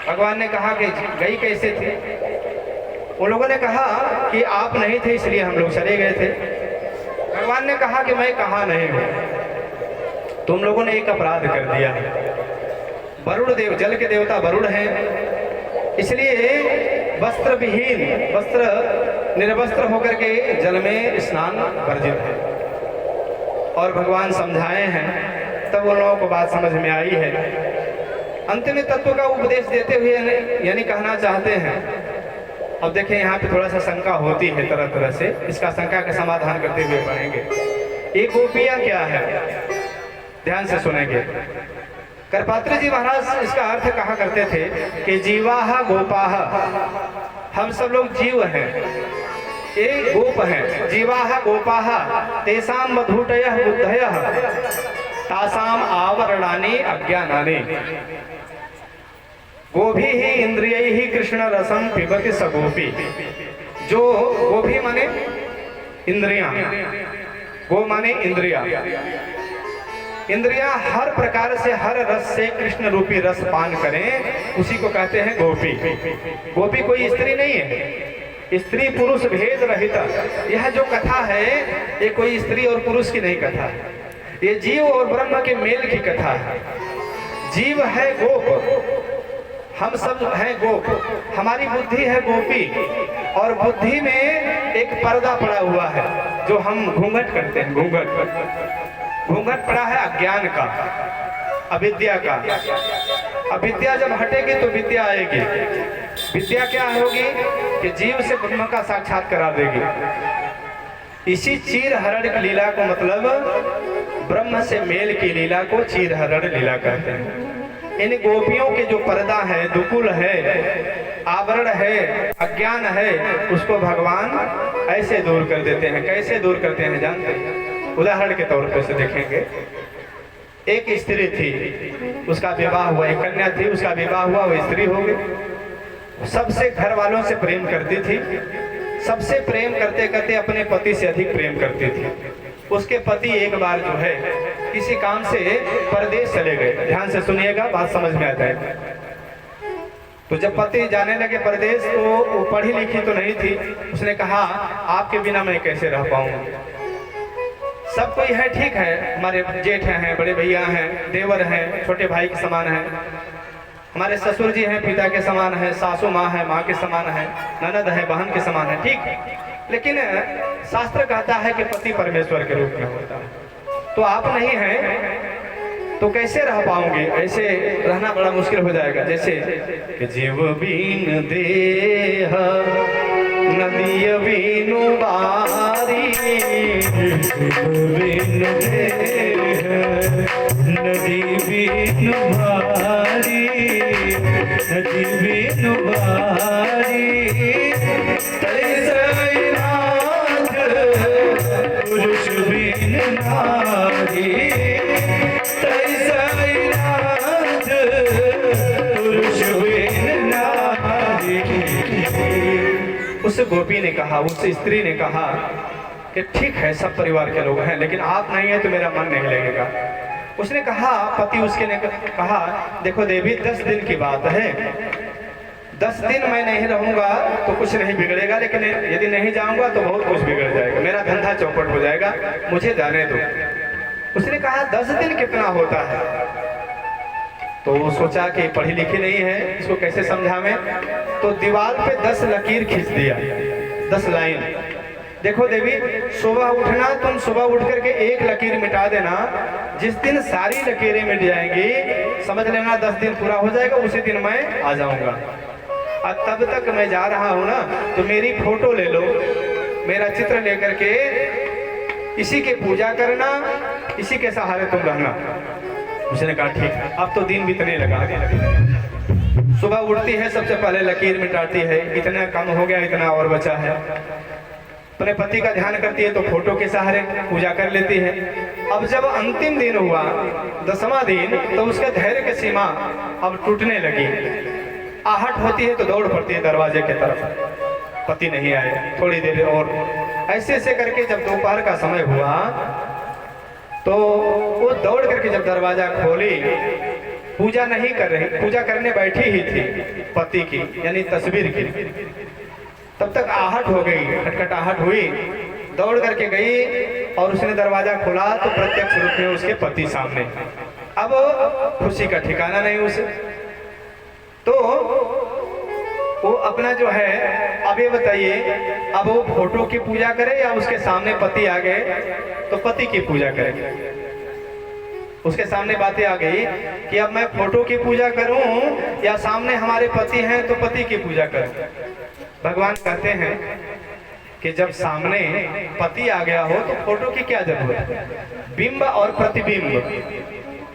भगवान ने कहा कि गई कैसे थे? उन लोगों ने कहा कि आप नहीं थे इसलिए हम लोग चले गए थे। भगवान ने कहा कि मैं कहा नहीं हूँ, तुम लोगों ने एक अपराध कर दिया है। वरुण देव, जल के देवता वरुण हैं, इसलिए वस्त्र विहीन, वस्त्र निर्वस्त्र होकर के जल में स्नान वर्जित है। और भगवान समझाए हैं, तब उन लोगों को बात समझ में आई है। अंतिम तत्व का उपदेश देते हुए यानी कहना चाहते हैं। अब देखें यहाँ पे थोड़ा सा शंका होती है तरह तरह से, इसका शंका का समाधान करते हुए पढ़ेंगे। एक गोपियाँ क्या है, ध्यान से सुनेंगे। करपात्र जी महाराज इसका अर्थ कहा करते थे कि जीवाहा गोपाह, हम सब लोग जीव हैं, एक गोप हैं। जीवाहा गोपाह तेसाम मधुटयः बुद्धयः तासाम आवरणानि अज्ञानानि। गोभी ही इंद्रिय ही कृष्ण रसम पिबति सगोपी। जो गोभी माने इंद्रियां, गो माने इंद्रिया, इंद्रियां हर प्रकार से हर रस से कृष्ण रूपी रस पान करें, उसी को कहते हैं गोपी। गोपी कोई स्त्री नहीं है, स्त्री पुरुष भेद रहित। यह जो कथा है ये कोई स्त्री और पुरुष की नहीं कथा है, ये जीव और ब्रह्म के मेल की कथा है। जीव है गोप, हम सब हैं गोप, हमारी बुद्धि है गोपी, और बुद्धि में एक पर्दा पड़ा हुआ है जो हम घूंघट करते हैं। घूंघट पड़ा है अज्ञान का, अविद्या का। अविद्या जब हटेगी तो विद्या आएगी। विद्या क्या होगी कि जीव से ब्रह्म का साक्षात करा देगी। इसी चीर हरण की लीला को, मतलब ब्रह्म से मेल की लीला को चीर हरण लीला कहते हैं। इन गोपियों के जो पर्दा है, दुकुल है, आवरण है, अज्ञान है, उसको भगवान ऐसे दूर कर देते हैं। कैसे दूर करते हैं जानते हैं? उदाहरण के तौर पर से देखेंगे। एक स्त्री थी, उसका विवाह हुआ, एक कन्या थी, उसका विवाह हुआ, वो स्त्री हो गई। सबसे घर वालों से प्रेम करती थी, सबसे प्रेम करते करते अपने पति से अधिक प्रेम करती थी। उसके पति एक बार जो है किसी काम से परदेश चले गए। ध्यान से सुनिएगा, बात समझ में आता है। तो जब पति जाने लगे परदेश, तो वो पढ़ी लिखी तो नहीं थी। उसने कहा आपके बिना मैं कैसे रह पाऊंगी। सब कोई है, ठीक है, हमारे जेठ हैं, बड़े भैया हैं, देवर हैं, छोटे भाई के समान हैं, हमारे ससुर जी हैं, पिता के समान है, सासू माँ है, माँ के समान है, ननद है, बहन के समान है, ठीक। लेकिन शास्त्र कहता है कि पति परमेश्वर के रूप में होता है। तो आप नहीं हैं तो कैसे रह पाओगे? ऐसे रहना बड़ा मुश्किल हो जाएगा। जैसे कि जीव बीन देह नदी बीनु बारी, बिन देह नदी बिनु भारी, नदी बिनु भारी, तैसे नाथ पुरुष बिन नारी, तैसे नाथ पुरुष बिन नारी। उस गोपी ने कहा, उस स्त्री ने कहा कि ठीक है, सब परिवार के लोग हैं, लेकिन आप नहीं है तो मेरा मन नहीं लगेगा। उसने कहा, पति उसके ने कहा, देखो देवी, 10 दिन की बात है, 10 दिन मैं नहीं रहूंगा तो कुछ नहीं बिगड़ेगा, लेकिन यदि नहीं जाऊंगा तो बहुत कुछ बिगड़ जाएगा, मेरा धंधा चौपट हो जाएगा, मुझे जाने दो। उसने कहा 10 दिन कितना होता है? तो वो सोचा कि पढ़ी लिखी नहीं है, इसको कैसे समझावें। तो दीवार पे 10 लकीर खींच दिया, 10 लाइन। देखो देवी, सुबह उठना, तुम सुबह उठ करके एक लकीर मिटा देना, जिस दिन सारी लकीरें मिट जाएंगी समझ लेना 10 दिन पूरा हो जाएगा, उसी दिन मैं आ जाऊंगा। और तब तक मैं जा रहा हूं ना, तो मेरी फोटो ले लो, मेरा चित्र लेकर के इसी के पूजा करना, इसी के सहारे तुम रहना। उसने कहा ठीक है। अब तो दिन बीतने लगा। सुबह उठती है, सबसे पहले लकीर मिटाती है, इतना कम हो गया, इतना और बचा है। अपने पति का ध्यान करती है तो फोटो के सहारे पूजा कर लेती है। अब जब अंतिम दिन हुआ, 10वां दिन, तो उसके धैर्य की सीमा अब टूटने लगी। आहट होती है तो दौड़ पड़ती है दरवाजे की तरफ, पति नहीं आए, थोड़ी देर और। ऐसे ऐसे करके जब दोपहर का समय हुआ तो वो दौड़ करके जब दरवाजा खोली, पूजा नहीं कर रही, पूजा करने बैठी ही थी पति की, यानी तस्वीर की। तब तक आहट हो गई, खटखटाहट हुई, दौड़ करके गई और उसने दरवाजा खोला तो प्रत्यक्ष रूप में उसके पति सामने। अब खुशी का ठिकाना नहीं उसे। तो वो अपना जो है, अब ये बताइए, अब वो फोटो की पूजा करे या उसके सामने पति आ गए तो पति की पूजा करे। उसके सामने बातें आ गई कि अब मैं फोटो की पूजा करूं या सामने हमारे पति हैं तो पति की पूजा करूं। भगवान कहते हैं कि जब सामने पति आ गया हो तो फोटो की क्या जरूरत है? बिंब और प्रतिबिंब,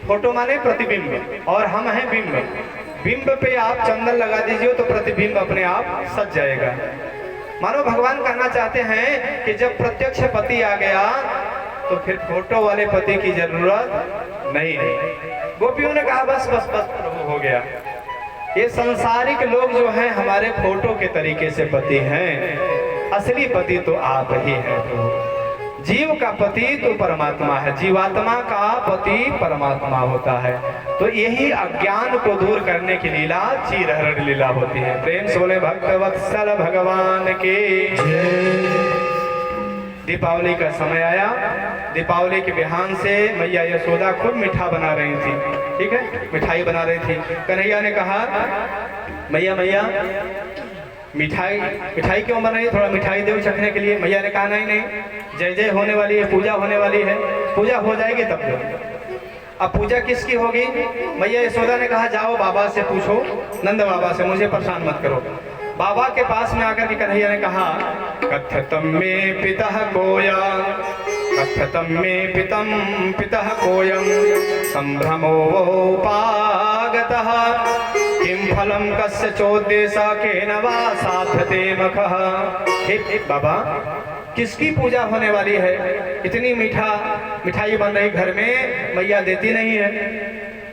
फोटो माने प्रतिबिंब और हम हैं बिंब। बिंब पे आप चंदन लगा दीजिए तो प्रतिबिंब अपने आप सज जाएगा। मानो भगवान कहना चाहते हैं कि जब प्रत्यक्ष पति आ गया तो फिर फोटो वाले पति की जरूरत नहीं है। गोपियों ने कहा बस बस बस प्रभु हो गया। ये सांसारिक लोग जो हैं हमारे फोटो के तरीके से पति हैं, असली पति तो आप ही हैं प्रभु। जीव का पति तो परमात्मा है, जीवात्मा का पति परमात्मा होता है। तो यही अज्ञान को दूर करने की लीला चीरहरण लीला होती है। प्रेम से बोले भक्त वत्सल भगवान के। दीपावली का समय आया। दीपावली के बिहान से मैया यशोदा खूब मीठा बना रही थी, ठीक है, मिठाई बना रही थी। कन्हैया ने कहा मैया मैया मिठाई मिठाई क्यों बन रही है, थोड़ा मिठाई दो चखने के लिए। मैया ने कहा नहीं नहीं, जय जय होने वाली है, पूजा होने वाली है, पूजा हो जाएगी तब दो। अब पूजा किसकी होगी? मैया यशोदा ने कहा जाओ बाबा से पूछो, नंद बाबा से, मुझे परेशान मत करो। बाबा के पास में आकर के कन्हैया ने कहा कथ्यतम में पितः कोया, कथ्यतम में पितम पितः कोयम संभ्रमोपागतः किम फलम कस्य चोद्देशा केन वा साध्यते मखः। हे बाबा, किसकी पूजा होने वाली है? इतनी मिठाई बन रही घर में, मैया देती नहीं है।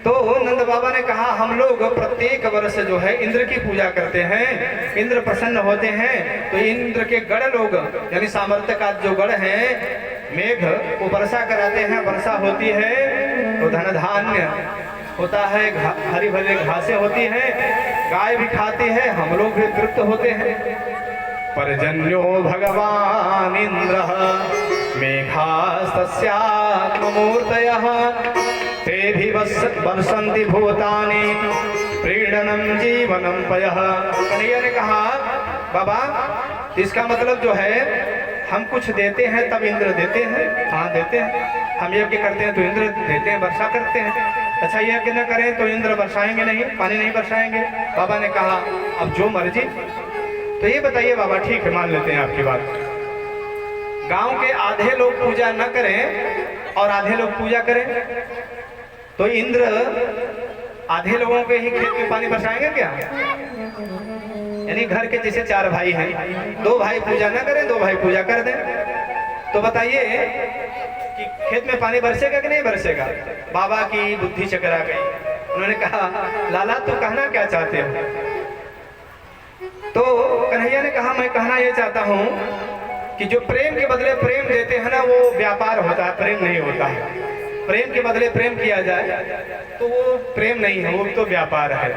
तो नंद बाबा ने कहा, हम लोग प्रत्येक वर्ष जो है इंद्र की पूजा करते हैं, इंद्र प्रसन्न होते हैं तो इंद्र के गण लोग यानी सामर्थ्य का जो गण है मेघ, वो वर्षा कराते हैं, वर्षा होती है तो धन धान्य होता है, हरी भरी घासें होती हैं, गाय भी खाती है, हम लोग भी तृप्त होते हैं। पर्जन्यो भगवान इंद्र मेघास्तस्यात्ममूर्तयः ते भी वर्षन्ति भूतानि प्रीडनम जीवनम पयः। कन्हैया ने कहा, बाबा इसका मतलब जो है हम कुछ देते हैं तब इंद्र देते हैं। हाँ देते हैं, हम यज्ञ करते हैं तो इंद्र देते हैं, वर्षा करते हैं। अच्छा यज्ञ न करें तो इंद्र बरसाएंगे नहीं, पानी नहीं बरसाएंगे। बाबा ने कहा अब जो मर्जी। तो ये बताइए बाबा, ठीक है मान लेते हैं आपकी बात, गांव के आधे लोग पूजा न करें और आधे लोग पूजा करें तो इंद्र आधे लोगों के ही खेत में पानी बरसाएंगे क्या? यानी घर के जैसे 4 भाई हैं, 2 भाई पूजा न करें, 2 भाई पूजा कर दें, तो बताइए कि खेत में पानी बरसेगा कि नहीं बरसेगा? बाबा की बुद्धि चकरा गई। उन्होंने कहा, लाला तू कहना क्या चाहते हो? तो कन्हैया ने कहा, मैं कहना ये चाहता हूँ कि जो प्रेम के बदले प्रेम देते हैं ना, वो व्यापार होता है, प्रेम नहीं होता है। प्रेम के बदले प्रेम किया जाए तो वो प्रेम नहीं है, वो तो व्यापार है।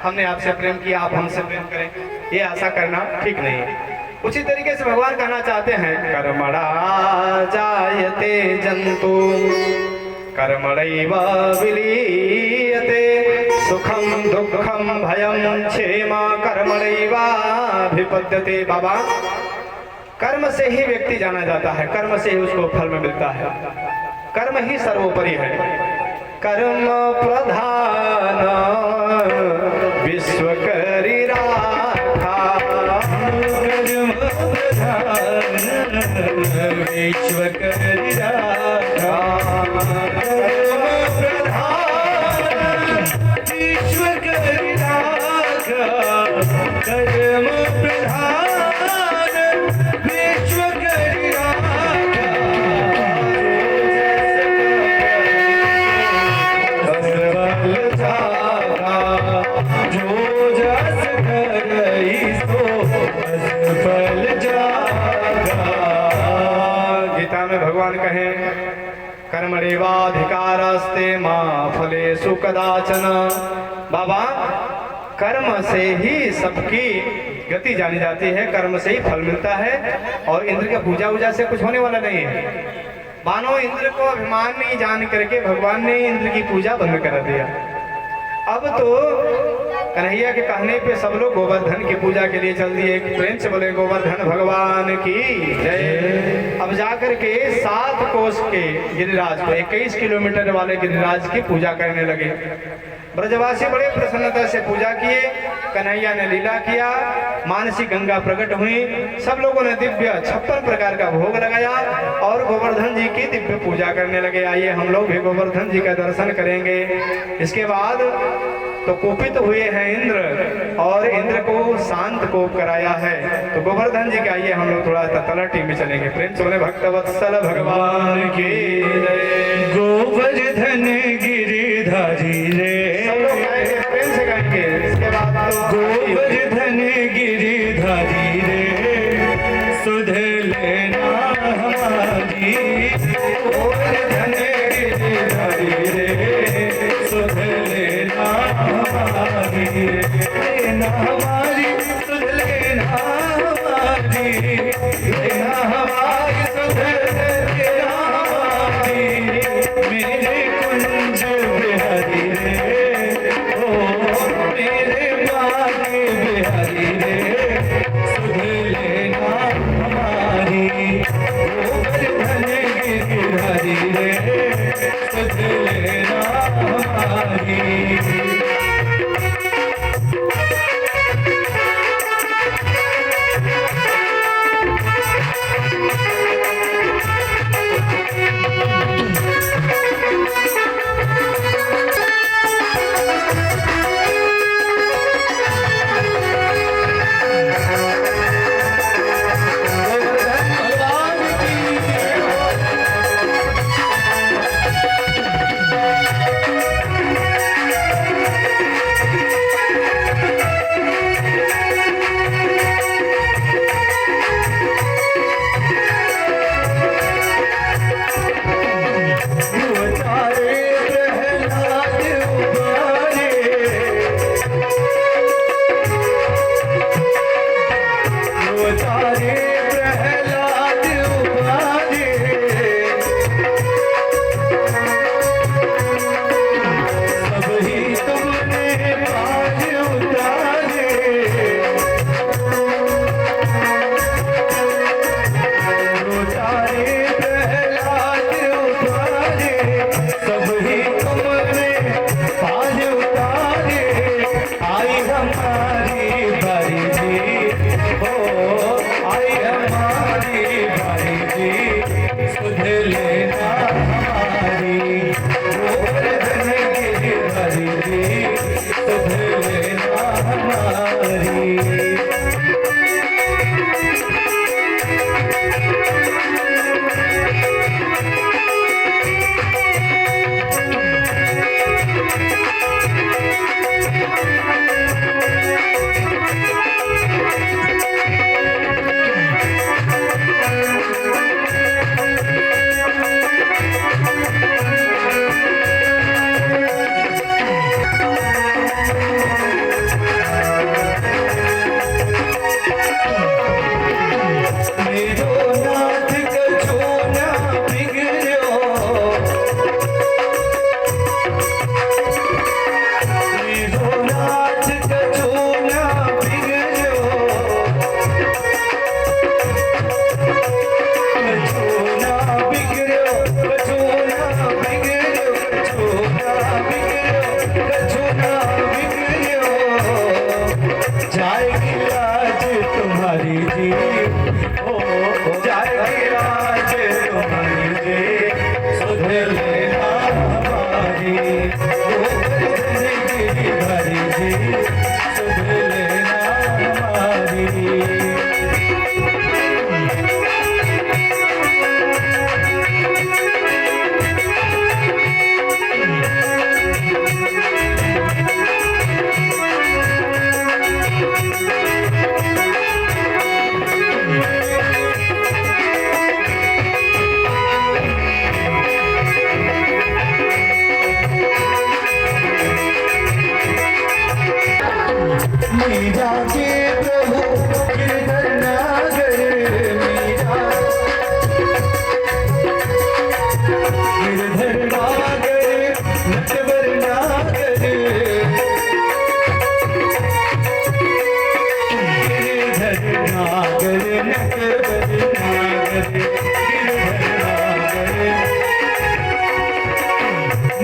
हमने आपसे प्रेम किया, आप हमसे प्रेम करें, ये आशा करना ठीक नहीं है। उसी तरीके से भगवान कहना चाहते हैं, कर्मणा जायते जंतु कर्मणैव विलीयते सुखम दुखम भयम क्षेमा कर्मणैवाभिपद्यते। बाबा कर्म से ही व्यक्ति जाना जाता है, कर्म से ही उसको फल में मिलता है, कर्म ही सर्वोपरि है। कर्म प्रधान विश्व करि राखा, कर्म प्रधान विश्व करि राखा, कर्म प्रधान विश्व करि राखा, कर्म प्रधान विश्व करि राखा। गीता में भगवान कहें, कर्मणैवाधिकारस्ते मा फलेषु कदाचन। बाबा कर्म से ही सबकी गति जानी जाती है, कर्म से ही फल मिलता है और इंद्र का पूजा वूजा से कुछ होने वाला नहीं है। मानो इंद्र को अभिमान नहीं जान करके भगवान ने इंद्र की पूजा बंद कर दिया। अब तो कन्हैया के कहने पे सब लोग गोवर्धन की पूजा के लिए चल दिए। प्रेम से बोले गोवर्धन भगवान की जय। अब जाकर के 7 कोस के गिरिराज को, 21 किलोमीटर वाले गिरिराज की पूजा करने लगे। ब्रजवासी बड़े प्रसन्नता से पूजा किए, कन्हैया ने लीला किया, मानसी गंगा प्रकट हुई, सब लोगों ने दिव्य 56 प्रकार का भोग लगाया और गोवर्धन जी की दिव्य पूजा करने लगे। आइए हम लोग भी गोवर्धन जी का दर्शन करेंगे। इसके बाद तो कुपित हुए हैं इंद्र और इंद्र को शांत को कराया है। तो गोवर्धन जी के आइए हम लोग थोड़ा सा तलहटी में चलेंगे। प्रेम से बोले भक्तवत्सल भगवान की जय। गोवर्धन गिरिधारी रे, सब लोग गाएंगे, प्रेम से गाएंगे। इसके बाद गोवर्धन गिरिधारी रे, सुध लेना हमारी। गोवर्धन गिरिधारी रे, सुध लेना हमारी। लेना हमारी, सुध लेना हमारी, लेना हमारी, सुध लेना हमारी। मेरे कुंज बिहारी रे, ओ मेरे बागे बिहारी रे, सुध लेना हमारी। गोवर्धन गिरिधारी रे, सुध लेना हमारी। तारे प्रहलाद उबारे, सब ही तुमने पार उतारे। जो तारे प्रहलाद उबारे, सब ही तुमने पार उतारे। आई हमारी बारी जी, ओ आई हमारी बारी जी, सुध लेना हमारी। गोवर्धन गिरिधरी जी, सुध लेना हमारी। मेरो नाथ कछु ना बिगड़ो, मेरो नाथ कछु ना बिगड़ो, कछु ना बिगड़ो, कछु ना बिगड़ो, कछु ना बिगड़ो, कछु ना बिगड़ो। जाएगी लाज तुम्हारी जी, ओ जाएगी लाज तुम्हारी जी, सुध लेना हमारी। गोवर्धन गिरिधरी जी, सुध लेना हमारी। मीरा के प्रभु गिरधर नागर, मीरा गिरधर नागर, नटवर नागर, गिरधर नागर, नटवर नागर, गिरधर नागर।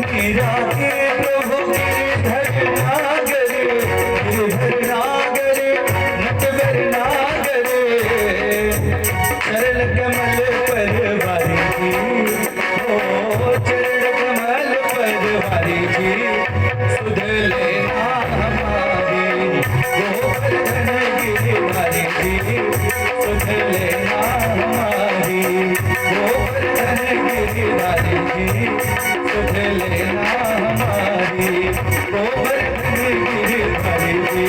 मीरा के प्रभु गिरधर नागर, गिरधर नागर, नटवर नागर। चरण कमल पर वारी जी, ओ चरण कमल पर वारी जी, सुध लेना हमारी। गोवर्धन गिरिधरी जी, सुध लेना हमारी। गोवर्धन गिरिधरी जी, सुध लेना हमारी। गोवर्धन गिरिधरी जी,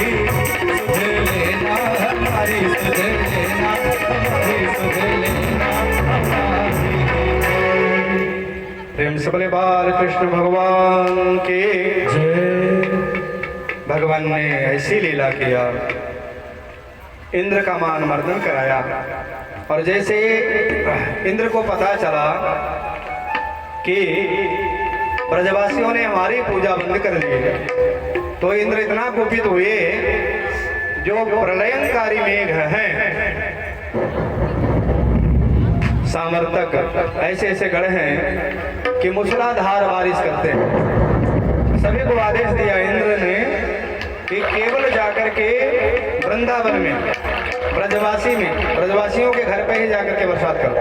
सुध लेना हमारी, सुध लेना हमारी, सुध लेना हमारी। प्रेम से बोले बाल कृष्ण भगवान के जय। भगवान ने ऐसी लीला किया, इंद्र का मान मर्दन कराया। और जैसे इंद्र को पता चला कि ब्रजवासियों ने हमारी पूजा बंद कर दी है, तो इंद्र इतना कुपित हुए, जो प्रलयंकारी मेघ हैं, सामर्थक ऐसे ऐसे गढ़ हैं कि मूसलाधार बारिश करते हैं। सभी को आदेश दिया इंद्र ने कि केवल जाकर के वृंदावन में ब्रजवासियों के घर पे ही जाकर के बरसात करो।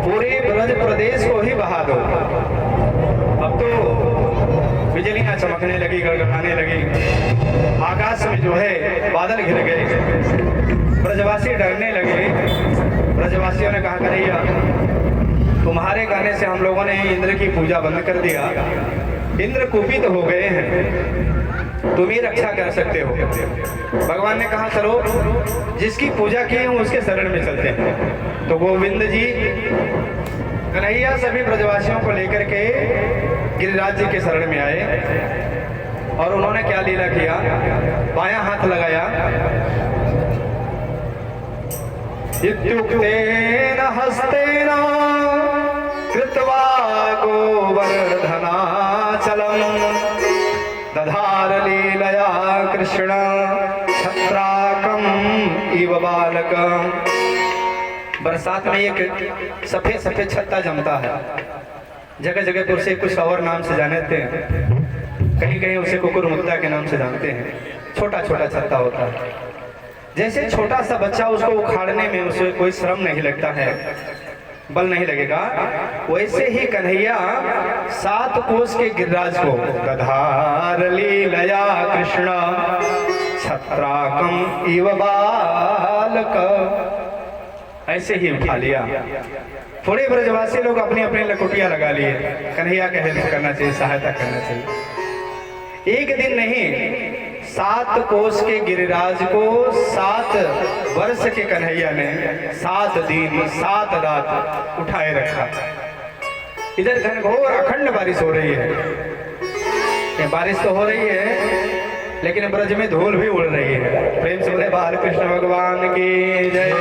पूरे ब्रज प्रदेश को ही बहा दो। अब तो बिजलियां चमकने लगी, गड़गड़ाने लगी, आकाश में जो है बादल घिर गए, ब्रजवासी डरने लगे। ब्रजवासियों ने कहा, कन्हैया तुम्हारे कहने से हम लोगों ने इंद्र की पूजा बंद कर दिया, इंद्र कुपित हो गए हैं, तुम ही रक्षा कर सकते हो। भगवान ने कहा चलो जिसकी पूजा की है उसके शरण में चलते हैं। तो गोविंद जी कन्हैया सभी ब्रजवासियों को लेकर के गिरिराज जी के शरण में आए। और उन्होंने क्या लीला किया, बायां हाथ लगाया, इत्युक्तेन हस्तेन कृत्वा गोवर्धनाचलं दधार लीलया कृष्ण छत्राकम इव बालक। बरसात में एक सफेद सफेद छत्ता जमता है, जगह जगह पर उसे कुछ और नाम से जानते हैं, कहीं कहीं उसे कुकुर मुद्दा के नाम से जानते हैं। छोटा छोटा छत्ता होता है, जैसे छोटा सा बच्चा उसको उखाड़ने में उसे कोई श्रम नहीं लगता है, बल नहीं लगेगा, वैसे ही कन्हैया 7 कोस के गिरिराज को दधार लीलया कृष्ण छत्राकम इव बालक ऐसे ही उठा लिया। थोड़े ब्रजवासी लोग अपनी अपनी लकुटियां लगा लिए, कन्हैया का हेल्प करना चाहिए, सहायता करना चाहिए। एक दिन नहीं, 7 कोस के गिरिराज को 7 वर्ष के कन्हैया ने 7 दिन 7 रात उठाए रखा। इधर घनघोर अखंड बारिश हो रही है, ये बारिश तो हो रही है लेकिन ब्रज में धूल भी उड़ रही है। प्रेम से बोले बालकृष्ण भगवान की जय।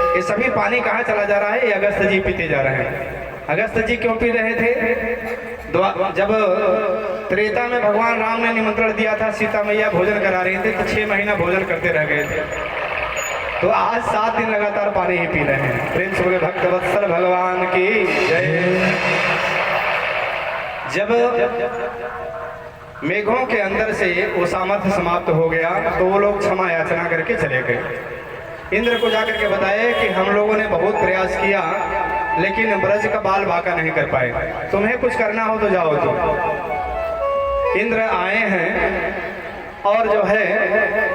ये सभी पानी कहाँ चला जा रहा है, ये अगस्त जी पीते जा रहे हैं। अगस्त जी क्यों पी रहे थे, जब त्रेता में भगवान राम ने निमंत्रण दिया था, सीता मैया भोजन करा रही थी, तो 6 महीना भोजन करते रह गए थे, तो आज 7 दिन लगातार पानी ही पी रहे हैं। प्रेम से बोले भक्त वत्सल भगवान की जय। जब मेघों के अंदर से वो सामर्थ्य समाप्त हो गया तो वो लोग क्षमा याचना करके चले गए। इंद्र को जाकर के बताए कि हम लोगों ने बहुत प्रयास किया लेकिन ब्रज का बाल बाका नहीं कर पाए, तुम्हें कुछ करना हो तो जाओ। तो इंद्र आए हैं और जो है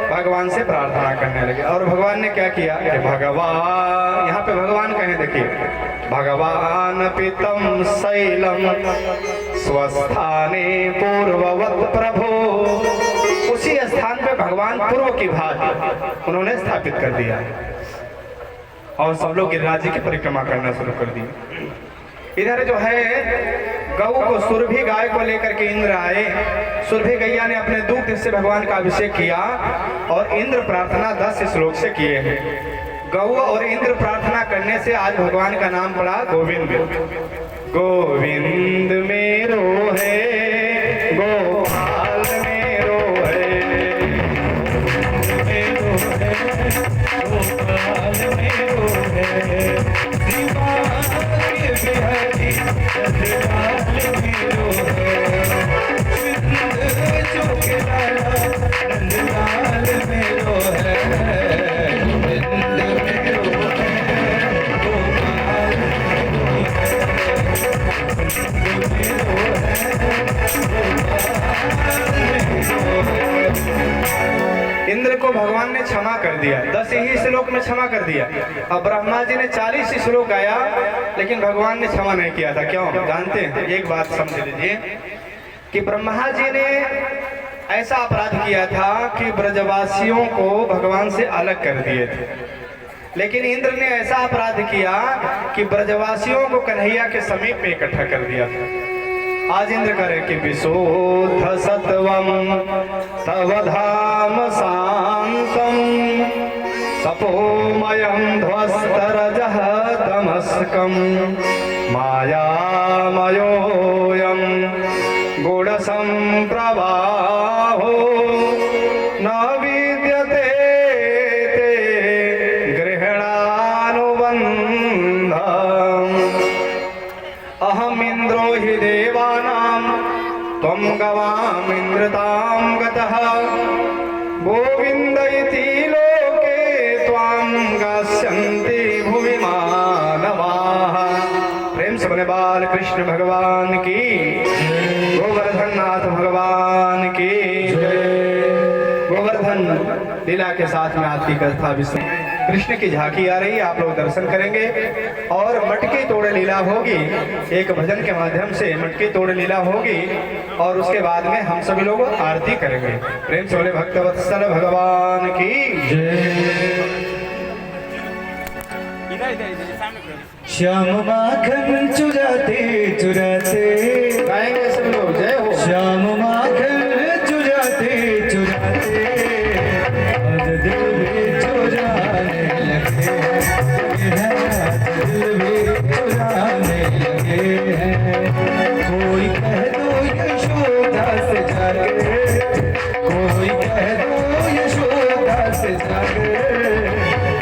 भगवान से प्रार्थना करने लगे। और भगवान ने क्या किया, भगवान, यहाँ पे भगवान कहें, देखिए, भगवान पितम शैलम स्वस्थाने पूर्ववत प्रभु। उसी स्थान पे भगवान पूर्व की भांति उन्होंने स्थापित कर दिया और सब लोग गिरिराज जी की परिक्रमा करना शुरू कर दी। इधर जो है गौ को सुरभि गाय को लेकर के इंद्र आए। सुरभि गैया ने अपने दूध से भगवान का अभिषेक किया और इंद्र प्रार्थना 10 श्लोक से किए हैं। गौ और इंद्र प्रार्थना करने से आज भगवान का नाम पड़ा गोविंद। गोविंद मेरो है, गोपाल मेरो है, गोपाल मेरो है, दीवान के बिहारी दयाल मेरो है, जो के लाला नंदलाल मेरो है, गोविंद मेरो है, गोपाल मेरो है, इंद्र को भगवान ने क्षमा कर दिया, 10 ही श्लोक में क्षमा कर दिया। अब ब्रह्मा जी ने 40 श्लोक गाया लेकिन भगवान ने क्षमा नहीं किया था। क्यों जानते हैं, एक बात समझ लीजिए कि ब्रह्मा जी ने ऐसा अपराध किया था कि ब्रजवासियों को भगवान से अलग कर दिए थे, लेकिन इंद्र ने ऐसा अपराध किया कि ब्रजवासियों को कन्हैया के समीप में इकट्ठा कर दिया था। आज इंद्र करे कि विशुद्ध सत्वम तव धाम शांतम तपोमयं ध्वस्तरजः तमस्कं मायामयोऽयं गुणसंप्रवाहो न विद्यते ते गृह्णानुबन्धम् अहमिन्द्रो हि देवानां त्वं गवामिन्द्रतां गतः गोविन्द इति लोके त्वां गास्यन्ति भुवि मानवाः। प्रेम से बोले बाल कृष्ण भगवान की, गोवर्धन नाथ भगवान की जय। गोवर्धन लीला के साथ में आज की कथा विषय कृष्ण की झांकी आ रही है, आप लोग दर्शन करेंगे और मटकी तोड़ लीला होगी। एक भजन के माध्यम से मटकी तोड़ लीला होगी और उसके बाद में हम सभी लोग आरती करेंगे। प्रेम से बोले भक्तवत्सल भगवान की श्याम माखन चुराते चुराते गाएंगे सब लोग, जय हो। श्याम माखन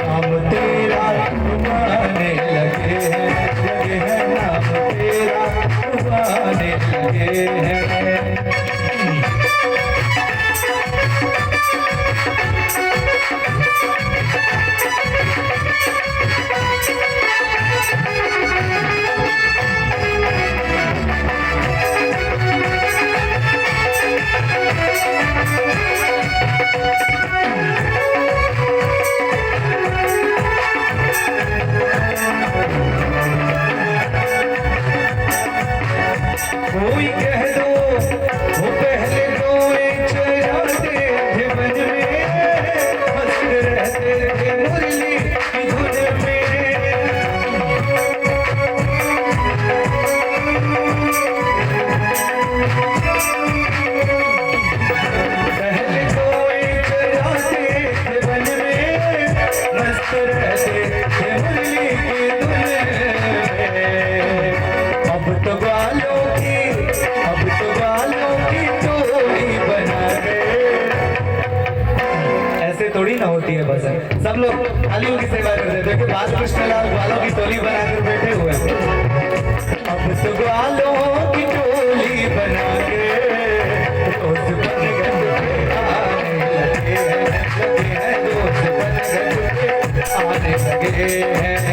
नाम तेरा उबाने लगे हैं नाम तेरा उबाने लगे हैं। कोई कह दो वो पहले तो चढ़ाते थे मन में, मस्त रहते थे मुरली की धुन में। पहले तो चढ़ाते थे मन में, मस्त रहते थे मुरली की धुन में। अब तो बालों की टोली बना गए। ऐसे थोड़ी ना होती है भजन। सब लोग तालियों की सेवा कर रहे थे कि बाल कृष्ण लाल बालों की टोली बनाकर बैठे हुए हैं। अब तो बालों की टोली बना के दोस्त बन गए आने लगे हैं दोस्त बन गए आने लगे हैं।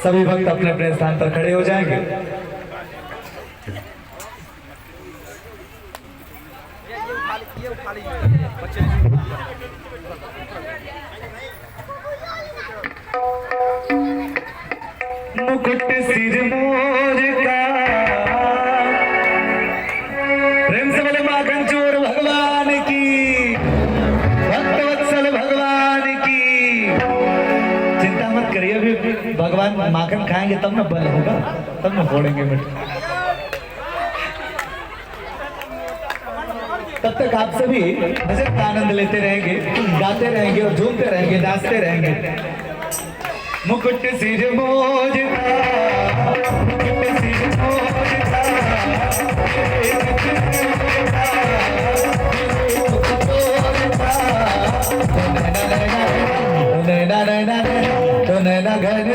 सभी भक्त अपने अपने स्थान पर खड़े हो जाएंगे। मुकुट सिर मोर का, प्रेम से बोले माखन चोर भगवान की, भक्तवत्सल भगवान की। चिंता मत करिए, अभी भगवान माखन खाएंगे तब ना बल होगा, तब ना फोड़ेंगे मिठाई। तब तक आप सभी भजन का आनंद लेते रहेंगे, गाते रहेंगे और झूमते रहेंगे, नाचते रहेंगे। मुकुट सिर मोज का, मुकुट सिर मोज का, नैना मेरा घर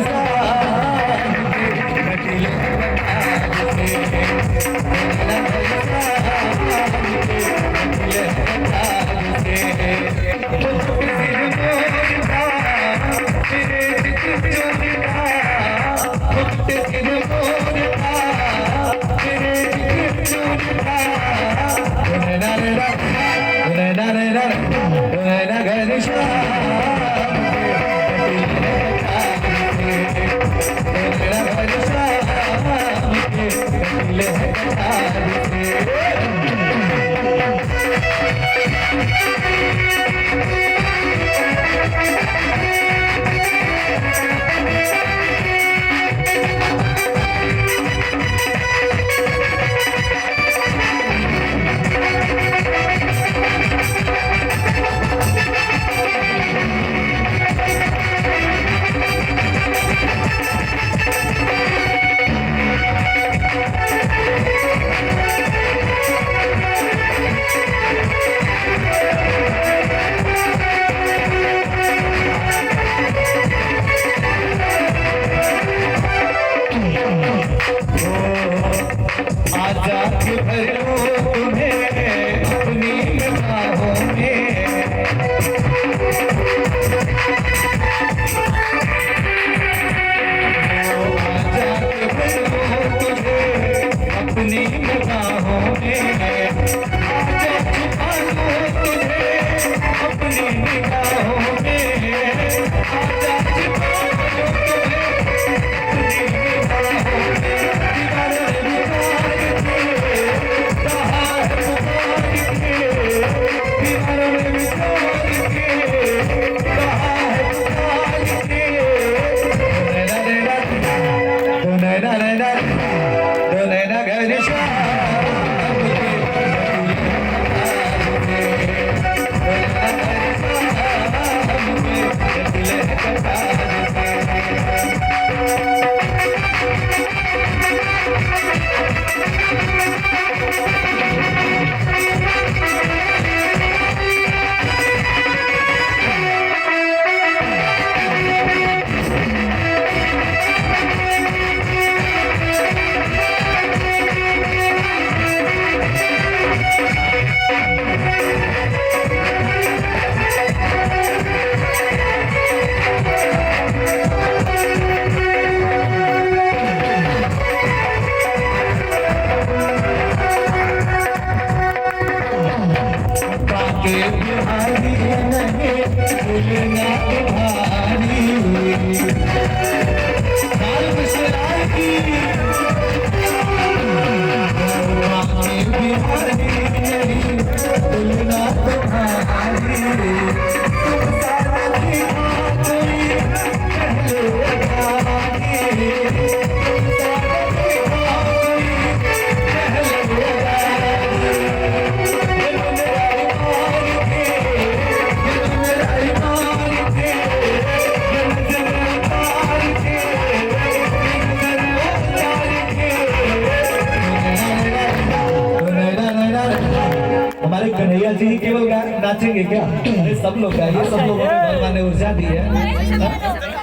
हमारे कन्हैया जी ही केवल नाचेंगे क्या? अरे सब लोग गाइए, सब लोगों को भगवान ने ऊर्जा दी है।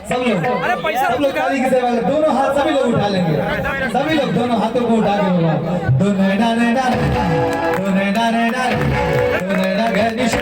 सब लोग ताली की सेवा करें, दोनों हाथ सभी लोग उठा लेंगे, सभी लोग दोनों हाथों को उठा के भगवान दो नैना नैना दो नैना नैना दो नैना गणेश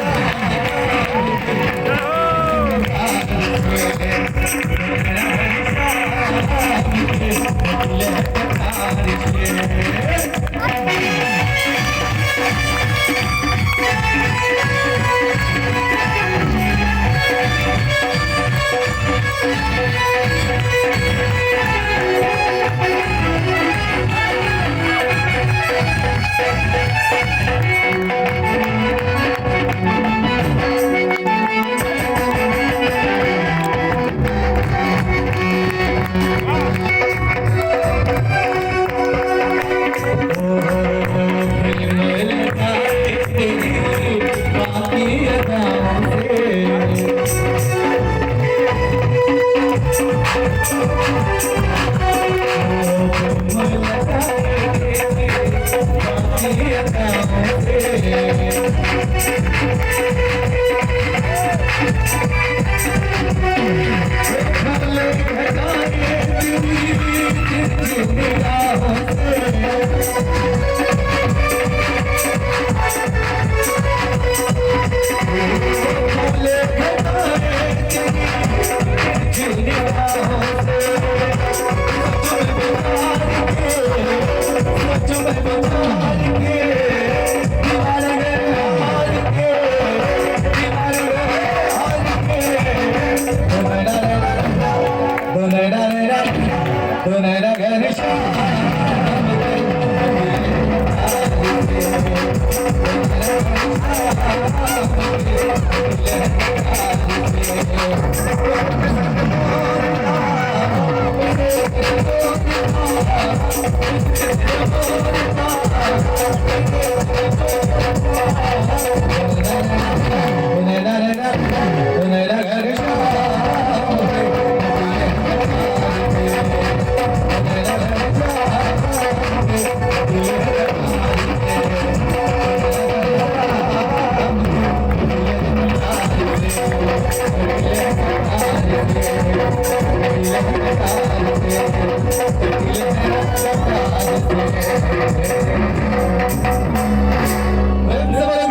Hallelujah.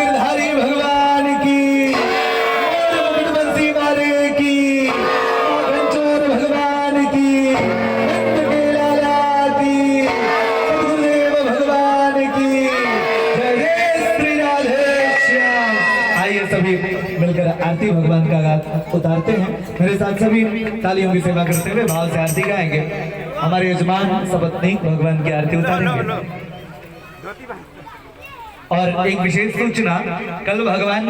गिरधारी भगवान की, बंसी वाले की, चोर भगवान की, लाला की, सदगुरुदेव भगवान की, जय श्री राधे श्याम। आइए सभी मिलकर आरती भगवान का गात उतारते हैं। मेरे साथ सभी तालियों की सेवा करते हुए भाव से आरती गाएंगे। हमारे यजमान सपत्नी भगवान की आरती उतारेंगे। और एक विशेष सूचना, कल भगवान